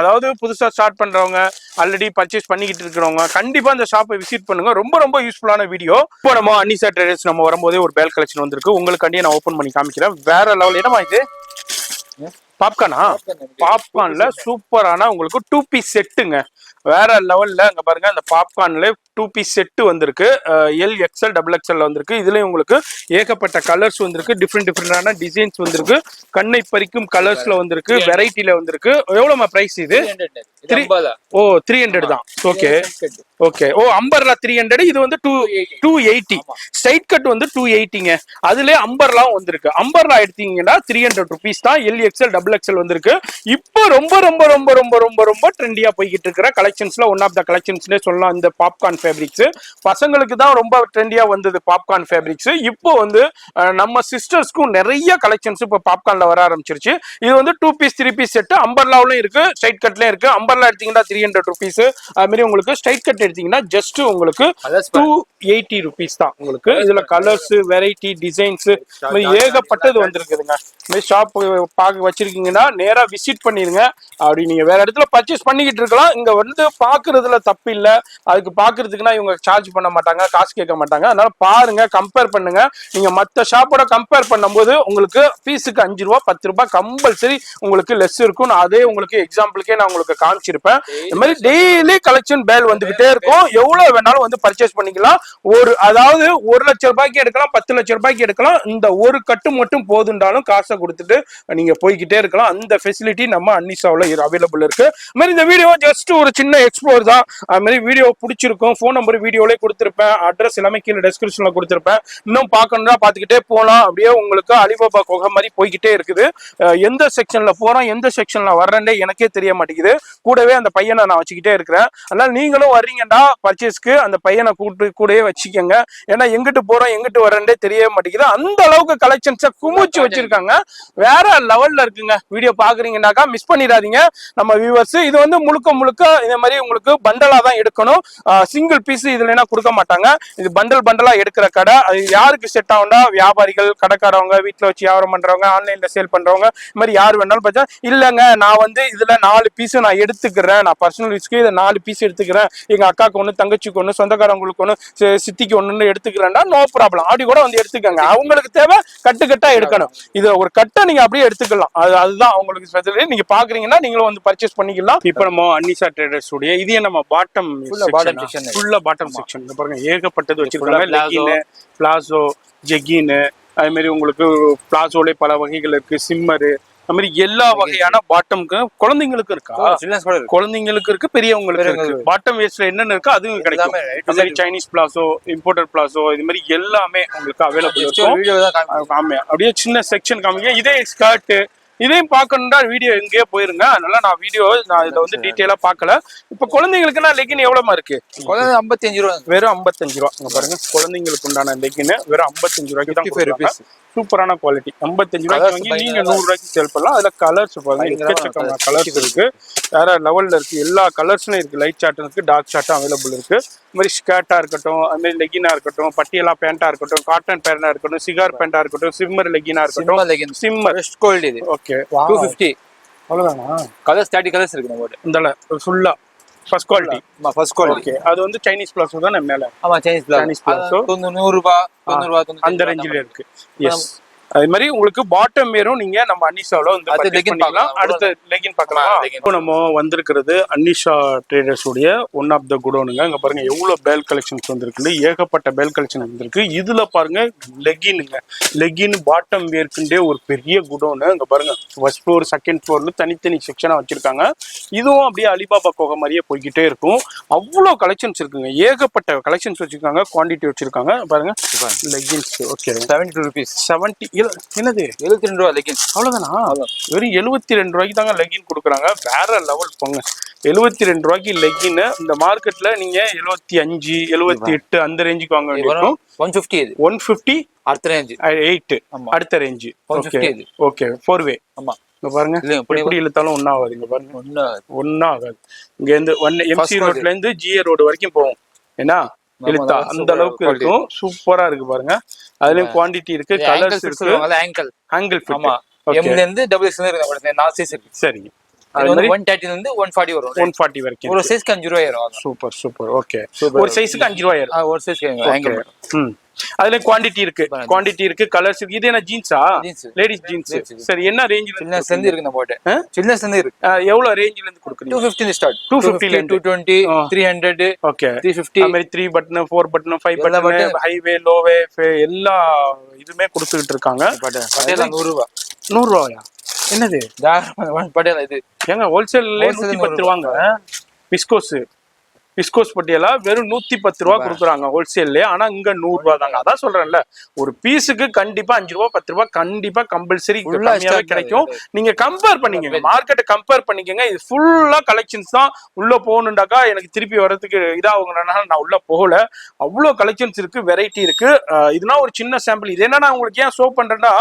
[SPEAKER 1] அதாவது புதுசா ஸ்டார்ட் பண்றவங்க ஆல்ரெடி பர்ச்சேஸ் பண்ணிக்கிட்டு இருக்கிறவங்க கண்டிப்பா இந்த ஷாப்பை விசிட் பண்ணுங்க. ரொம்ப யூஸ்ஃபுல்லான வீடியோ. இப்போ நம்ம அன்னிசா ட்ரேடர்ஸ் நம்ம வரும்போதே ஒரு பேல் கலெக்ஷன் வந்திருக்கு. உங்களுக்காண்டியே நான் ஓபன் பண்ணி காமிக்கிறேன். வேற லெவல். என்னமா இது? பாப்கார்னா? பாப்கார்ன்ல சூப்பரான உங்களுக்கு 2 பீஸ் செட்டுங்க. வேற லெவல்ல அங்க பாருங்க அந்த பாப்கார்ன்ல 2 பீஸ் செட்டு வந்திருக்கு. எல் எக்ஸ்எல் டபுள் எக்ஸ்எல் வந்திருக்கு. இதுலயும் உங்களுக்கு ஏகப்பட்ட கலர்ஸ் வந்திருக்கு. டிஃப்ரெண்டான டிசைன்ஸ் வந்திருக்கு. கண்ணை பறிக்கும் கலர்ஸ்ல வந்திருக்கு. வெரைட்டில வந்திருக்கு. எவ்வளவு பிரைஸ் இது? 300 தான். Okay umbrella 300. இது வந்து 280. ஸ்ட்ரைட் கட் வந்து 280ங்க. அதுல அம்பர்லாம் வந்திருக்கு. அம்பர்லா எடுத்தீங்கன்னா 300 ரூபீஸ் தான். எல் எக்ஸ்எல் டபுள் எக்ஸ்எல் வந்திருக்கு. இப்போ ரொம்ப ட்ரெண்டியா போய்கிட்டு இருக்கிற கலெக்ஷன்ஸ்ல ஒன் ஆஃப் த கலெக்ஷன்ஸ்னே சொல்லலாம் இந்த பாப்கார்ன் ஃபேப்ரிக்ஸ். பசங்களுக்கு தான் ரொம்ப ட்ரெண்டியா வந்தது பாப்கார்ன் ஃபேப்ரிக்ஸ். இப்போ வந்து நம்ம சிஸ்டர்ஸ்க்கும் நிறைய கலெக்ஷன்ஸ் இப்போ பாப்கார்ன்ல வர ஆரம்பிச்சிருச்சு. இது வந்து 2 பீஸ் 3 பீஸ் செட் அம்பர்லாவும் இருக்கு, ஸ்ட்ரைட் கட்லயும் இருக்கு. அம்பர்லா எடுத்தீங்கன்னா 300 ரூபீஸ். அது மாதிரி உங்களுக்கு ஸ்ட்ரைட் கட் எடுத்தீங்கன்னா ஜஸ்ட் உங்களுக்கு 280 ரூபீஸ் தான். உங்களுக்கு இதுல கலர்ஸ் வெரைட்டி டிசைன்ஸ் ஏகப்பட்டது வந்திருக்குதுங்க. ஷாப் பார்க்க வச்சிருக்கீங்கன்னா நேரா விசிட் பண்ணிருங்க. அப்படி நீங்க வேற இடத்துல பர்ச்சேஸ் பண்ணிக்கிட்டு இருக்கலாம். இங்க வந்து பாக்குறதுல தப்பு இல்ல. அதுக்கு பாக்குறதுக்குன்னா இவங்க சார்ஜ் பண்ண மாட்டாங்க, காசு கேட்க மாட்டாங்க. அதனால பாருங்க, கம்பேர் பண்ணுங்க. நீங்க மத்த ஷாப்போட கம்பேர் பண்ணும்போது உங்களுக்கு பீஸுக்கு 5 ரூபாய் 10 ரூபாய் கம்பல்சரி உங்களுக்கு லெஸ் இருக்கும். நான் அதே உங்களுக்கு எக்ஸாம்பிளுக்கே நான் உங்களுக்கு காமிச்சிருப்பேன். இந்த மாதிரி டெய்லி கலெக்ஷன் பேல் வந்துகிட்டே இருக்கும். எவ்வளவு வேணாலும் வந்து பர்ச்சேஸ் பண்ணிக்கலாம். அதாவது 1 லட்சம் ரூபாய்க்கு எடுக்கலாம், 10 லட்சம் ரூபாய்க்கு எடுக்கலாம். இந்த ஒரு கட்டு மட்டும் போதுண்டாலும் காசை கொடுத்துட்டு நீங்க போய்கிட்டே இருக்கலாம். அந்த ஃபெசிலிட்டி நம்ம அன்னிசாவில் அவைலபிள் இருக்கு. இந்த வீடியோ ஜஸ்ட் ஒரு சின்ன எக்ஸ்ப்ளோர் தான். அது மாதிரி வீடியோ பிடிச்சிருக்கும். ஃபோன் நம்பர் வீடியோலே கொடுத்துருப்பேன். அட்ரஸ் எல்லாமே கீழே டிஸ்கிரிப்ஷன்ல கொடுத்துருப்பேன். இன்னும் பார்க்கணும்னா பார்த்துக்கிட்டே போகலாம். அப்படியே உங்களுக்கு அலிபாபா குகை மாதிரி போய்கிட்டே இருக்குது. எந்த செக்ஷன்ல போறோம் எந்த செக்ஷன்ல வர்றேன்னே எனக்கே தெரிய மாட்டேங்குது. கூடவே அந்த பையனை நான் வச்சுக்கிட்டே இருக்கிறேன். அதனால நீங்களும் வர்றீங்கடா பர்ச்சேஸ்க்கு அந்த பையனை கூடவே வச்சுக்கோங்க. ஏன்னா எங்கிட்டு போறோம் எங்கிட்டு வர்றேன்னே தெரிய மாட்டேங்குது. அந்த அளவுக்கு கலெக்ஷன்ஸை குமிச்சு வச்சிருக்காங்க. வேற லெவல்ல இருக்குங்க. வீடியோ பாக்குறீங்கன்னாக்கா மிஸ் பண்ணிடாதீங்க நம்ம வியூவர்ஸ். இது வந்து முழுக்க இந்த மாதிரி உங்களுக்கு பண்டலா தான் எடுக்கணும். சிங்கிள் பீஸ் இதுல கொடுக்க மாட்டாங்க. இது பண்டலா எடுக்கிற கடை. அது யாருக்கு செட் ஆகும்னா வியாபாரிகள், கடைக்காரவங்க, வீட்டுல வச்சு வியாபாரம் பண்றவங்க, ஆன்லைன்ல சேல் பண்றவங்க, இந்த மாதிரி யார் வேணாலும் பார்த்தா இல்லங்க நான் வந்து இதுல 4 பீஸ் நான் எடுத்துக்கிறேன், நான் பர்சனல் யூஸ்க்கு இதை 4 பீஸ் எடுத்துக்கிறேன், எங்க அக்காவுக்கு ஒண்ணு, தங்கச்சிக்கு ஒண்ணு, சொந்தக்காரங்களுக்கு ஒண்ணு, சித்திக்கு ஒண்ணு எடுத்துக்கிறேன்னா நோ ப்ராப்ளம். அப்படி கூட வந்து எடுத்துக்கங்க. அவங்களுக்கு தேவை கட்டா எடுக்கணும். இது ஒரு கட்டை நீங்க அப்படியே எடுத்துக்கலாம். அதுதான் அவங்களுக்கு ஸ்பெஷல். நீங்க பாக்குறீங்கன்னா நீங்களும் வந்து பர்ச்சேஸ் பண்ணிக்கலாம். இப்போ நம்ம அன்னிசா ட்ரேடர்ஸ் உடைய இது நம்ம பாட்டம் செக்ஷன் பாருங்க. ஏகப்பட்டது வச்சிருக்காங்க. லெகின், பிளாசோ, ஜெகின், அது மாதிரி உங்களுக்கு பிளாசோல பல வகைகள் இருக்கு. சிம்மரு, அது மாதிரி எல்லா வகையான பாட்டம்க்கு குழந்தைங்களுக்கு இருக்கா? குழந்தைங்களுக்கு இருக்கு, பெரியவங்களுக்கு இருக்கு. பாட்டம் வேஸ்ட்ல என்னென்ன இருக்கோ அதுவும் கிடைக்கும். அது மாதிரி சைனீஸ் பிளாசோ, இம்போர்ட்டட் பிளாசோ, இது மாதிரி எல்லாமே உங்களுக்கு அவைலபிள் இருக்கும். ஆமா அப்படியே சின்ன செக்ஷன் காமிங்க. இதே ஸ்கர்ட், இதையும் பார்க்கணும்னா வீடியோ எங்கேயோ போயிருங்க. அதனால நான் இதுல வந்து டீட்டெயிலா பார்க்கல. இப்ப குழந்தைங்களுக்குன்னா லெகின் எவ்வளவுமா இருக்கு?
[SPEAKER 2] 55 ரூபா.
[SPEAKER 1] வெறும் 55 ரூபா. இங்க பாருங்க, குழந்தைங்களுக்கு உண்டான லெகின் வெறும் 55 ரூபாய்க்கு தான்
[SPEAKER 2] 55
[SPEAKER 1] கொடுக்குறாங்க. சூப்பரான குவாலிட்டி. 55 ரூபாய்க்கு வாங்கி நீங்க 100 ரூபாய்க்கு சேல் பண்ணலாம். அதுல கலர்ஸ் பாருங்க, எக்கச்சக்கமான கலர்ஸ் இருக்கு, வேற லெவல்ல இருக்கு. எல்லா கலர்ஸும் இருக்கு. லைட் சார்ட்டும் இருக்கு, டார்க் சார்ட்டும் அவைலபிள் இருக்கு. இந்த மாதிரி ஸ்கர்ட்டா இருக்கட்டும், அது மாதிரி லெகினா இருக்கட்டும், பட்டியலா பேண்டா இருக்கட்டும், காட்டன் பேண்டா இருக்கட்டும், சிகார் பேண்டா இருக்கட்டும், சிம்மர் லெகினா இருக்கட்டும், சிம்மர்
[SPEAKER 2] பெஸ்ட் குவாலிட்டி இது.
[SPEAKER 1] ஓகே
[SPEAKER 2] 250.
[SPEAKER 1] அவ்வளவுதானா?
[SPEAKER 2] கலர்ஸ் 30 கலர்ஸ் இருக்கு நம்ம கிட்ட.
[SPEAKER 1] இந்தல ஃபுல்லா first quality.
[SPEAKER 2] First quality.
[SPEAKER 1] Okay, அது வந்து சைனீஸ் பிளாஸ் தான் மேல.
[SPEAKER 2] ஆமா, சைனீஸ்
[SPEAKER 1] Chinese
[SPEAKER 2] பிளாஸ்.
[SPEAKER 1] plus.
[SPEAKER 2] 100 ரூபாய், 90 ரூபாய்,
[SPEAKER 1] அந்த ரேஞ்சில இருக்கு. எஸ், அது மாதிரி உங்களுக்கு பாட்டம் வேரும் நீங்க நம்ம அன்னிஷால வந்து
[SPEAKER 2] அது
[SPEAKER 1] purchase
[SPEAKER 2] legging
[SPEAKER 1] பண்ணிக்கலாம்.
[SPEAKER 2] பார்க்கலாம்.
[SPEAKER 1] அடுத்த லெகின் பார்க்கலாம். இப்போ நம்ம வந்திருக்கிறது அன்னிஷா ட்ரேடர்ஸ் உடைய ஒன் ஆஃப் த குடோனுங்க. இங்க பாருங்க எவ்வளவு பேல் கலெக்ஷன்ஸ் வந்திருக்கு, ஏகப்பட்ட பேல் கலெக்ஷன் வந்திருக்கு. இதுல பாருங்க லெகினுங்க, லெகின் பாட்டம் வேர்க்குண்டே ஒரு பெரிய குடோனு. இங்க பாருங்க ஃபர்ஸ்ட் ஃப்ளோர் செகண்ட் ஃப்ளோர்னு தனித்தனி செக்ஷனா வச்சிருக்காங்க. இதுவும் அப்படியே அலிபாபா கோகை மாதிரியே போய்கிட்டே இருக்கும். அவ்வளோ கலெக்ஷன்ஸ் இருக்குங்க, ஏகப்பட்ட கலெக்ஷன்ஸ் வச்சிருக்காங்க, குவான்டிட்டி வச்சிருக்காங்க. பாருங்க லெகின்ஸ். Okay
[SPEAKER 2] 72 rupees.
[SPEAKER 1] 70 என்னது
[SPEAKER 2] 72 ரூபாய் லெகின்.
[SPEAKER 1] அவ்வளவுதானா? வெறும் 72 ரூபாய்க்கு தாங்க லெகின் கொடுக்குறாங்க. வேற லெவல் போங்க. 72 ரூபாய்க்கு லெகின் இந்த மார்க்கெட்ல நீங்க 75 78 அந்த ரேஞ்சுக்கு வாங்க வேண்டியிருக்கும்.
[SPEAKER 2] 150 இது.
[SPEAKER 1] 150
[SPEAKER 2] அடுத்த ரேஞ்ச்
[SPEAKER 1] 8 அடுத்த ரேஞ்ச்.
[SPEAKER 2] 150 இது.
[SPEAKER 1] Okay 4-way.
[SPEAKER 2] ஆமா,
[SPEAKER 1] இங்க பாருங்க எப்படி இழுத்தாலும் ஒன்னும் ஆகாது. இங்க பாருங்க ஒன்னும் ஆகாது. இங்க இருந்து எம்சி ரோட்ல இருந்து ஜிஏ ரோடு வரைக்கும் போகும். ஏன்னா இழுத்தா அந்த அளவுக்கு இருக்கும். சூப்பரா இருக்கு பாருங்க. அதுலயும் குவாண்டிட்டி இருக்கு, கலர்ஸ் இருக்கு. Angle fit.
[SPEAKER 2] ஆமா, எம்ல இருந்து டபுள் எக்ஸ் இருக்கு. 4 சைஸ் இருக்கு.
[SPEAKER 1] சரி,
[SPEAKER 2] அது வந்து 130 ல இருந்து 140 வரும்.
[SPEAKER 1] 140 வரைக்கும்
[SPEAKER 2] ஒரு சைஸ்க்கு 5 ரூபாய் வரும்.
[SPEAKER 1] Super super. ஓகே, ஒரு சைஸ்க்கு 5 ரூபாய் வரும்.
[SPEAKER 2] ஒரு சைஸ்க்கு ஆங்கிள்.
[SPEAKER 1] அதுல குவாண்டிட்டி இருக்கு, கலர்ஸ் இருக்கு. இது என்ன ஜீன்ஸா? Ladies jeans. சரி, என்ன ரேஞ்சில
[SPEAKER 2] சில்னஸ் இருந்து இருக்கு நம்ம கிட்ட. சில்னஸ் இருந்து இருக்கு.
[SPEAKER 1] எவ்வளவு ரேஞ்சில இருந்து கொடுக்குறீங்க?
[SPEAKER 2] 250 ஸ்டார்ட்.
[SPEAKER 1] 250 ல
[SPEAKER 2] 220 300.
[SPEAKER 1] ஓகே
[SPEAKER 2] 350.
[SPEAKER 1] அந்த மாதிரி 3 பட்டன் 4 பட்டன் 5 பட்டன் ஹைவே லோவே எல்லா இதுமே கொடுத்துக்கிட்டு இருக்காங்க.
[SPEAKER 2] பட்டேலா 100 ரூபாய்.
[SPEAKER 1] 100 ரூபாயா? என்னது
[SPEAKER 2] பட்டேலா இது?
[SPEAKER 1] ஏங்க ஹோல்சேல்ல 110 ரூபாங்க. விஸ்கோஸ் பட்டியலா வெறும் 110 ரூபா கொடுக்குறாங்க ஹோல்சேல்ல. ஆனா இங்க 100 ரூபா தாங்க. அதான் சொல்றேன்ல, ஒரு பீஸுக்கு கண்டிப்பா 5 ரூபா 10 ரூபா கண்டிப்பா கம்பல்சரி கம்மியாவே கிடைக்கும். நீங்க கம்பேர் பண்ணிக்கங்க, மார்க்கெட்டை கம்பேர் பண்ணிக்கங்க. இது ஃபுல்லா கலெக்ஷன்ஸ் தான். உள்ள போகணுண்டாக்கா எனக்கு திருப்பி வர்றதுக்கு இதாகுங்கனால நான் உள்ள போகல. அவ்வளோ கலெக்ஷன்ஸ் இருக்கு, வெரைட்டி இருக்கு. இதுனா ஒரு சின்ன சாம்பிள். இது என்ன நான் உங்களுக்கு ஏன் ஷோ பண்றேன்னா,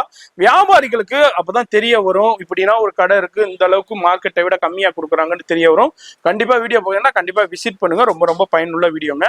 [SPEAKER 1] வியாபாரிகளுக்கு அப்பதான் தெரிய வரும், இப்படின்னா ஒரு கடை இருக்கு இந்த அளவுக்கு மார்க்கெட்டை விட கம்மியா கொடுக்குறாங்கன்னு தெரிய வரும். கண்டிப்பா வீடியோ போகிறேன்னா கண்டிப்பா விசிட் பண்ணுங்க. ரொம்ப ரொம்ப பயனுள்ள வீடியோங்க.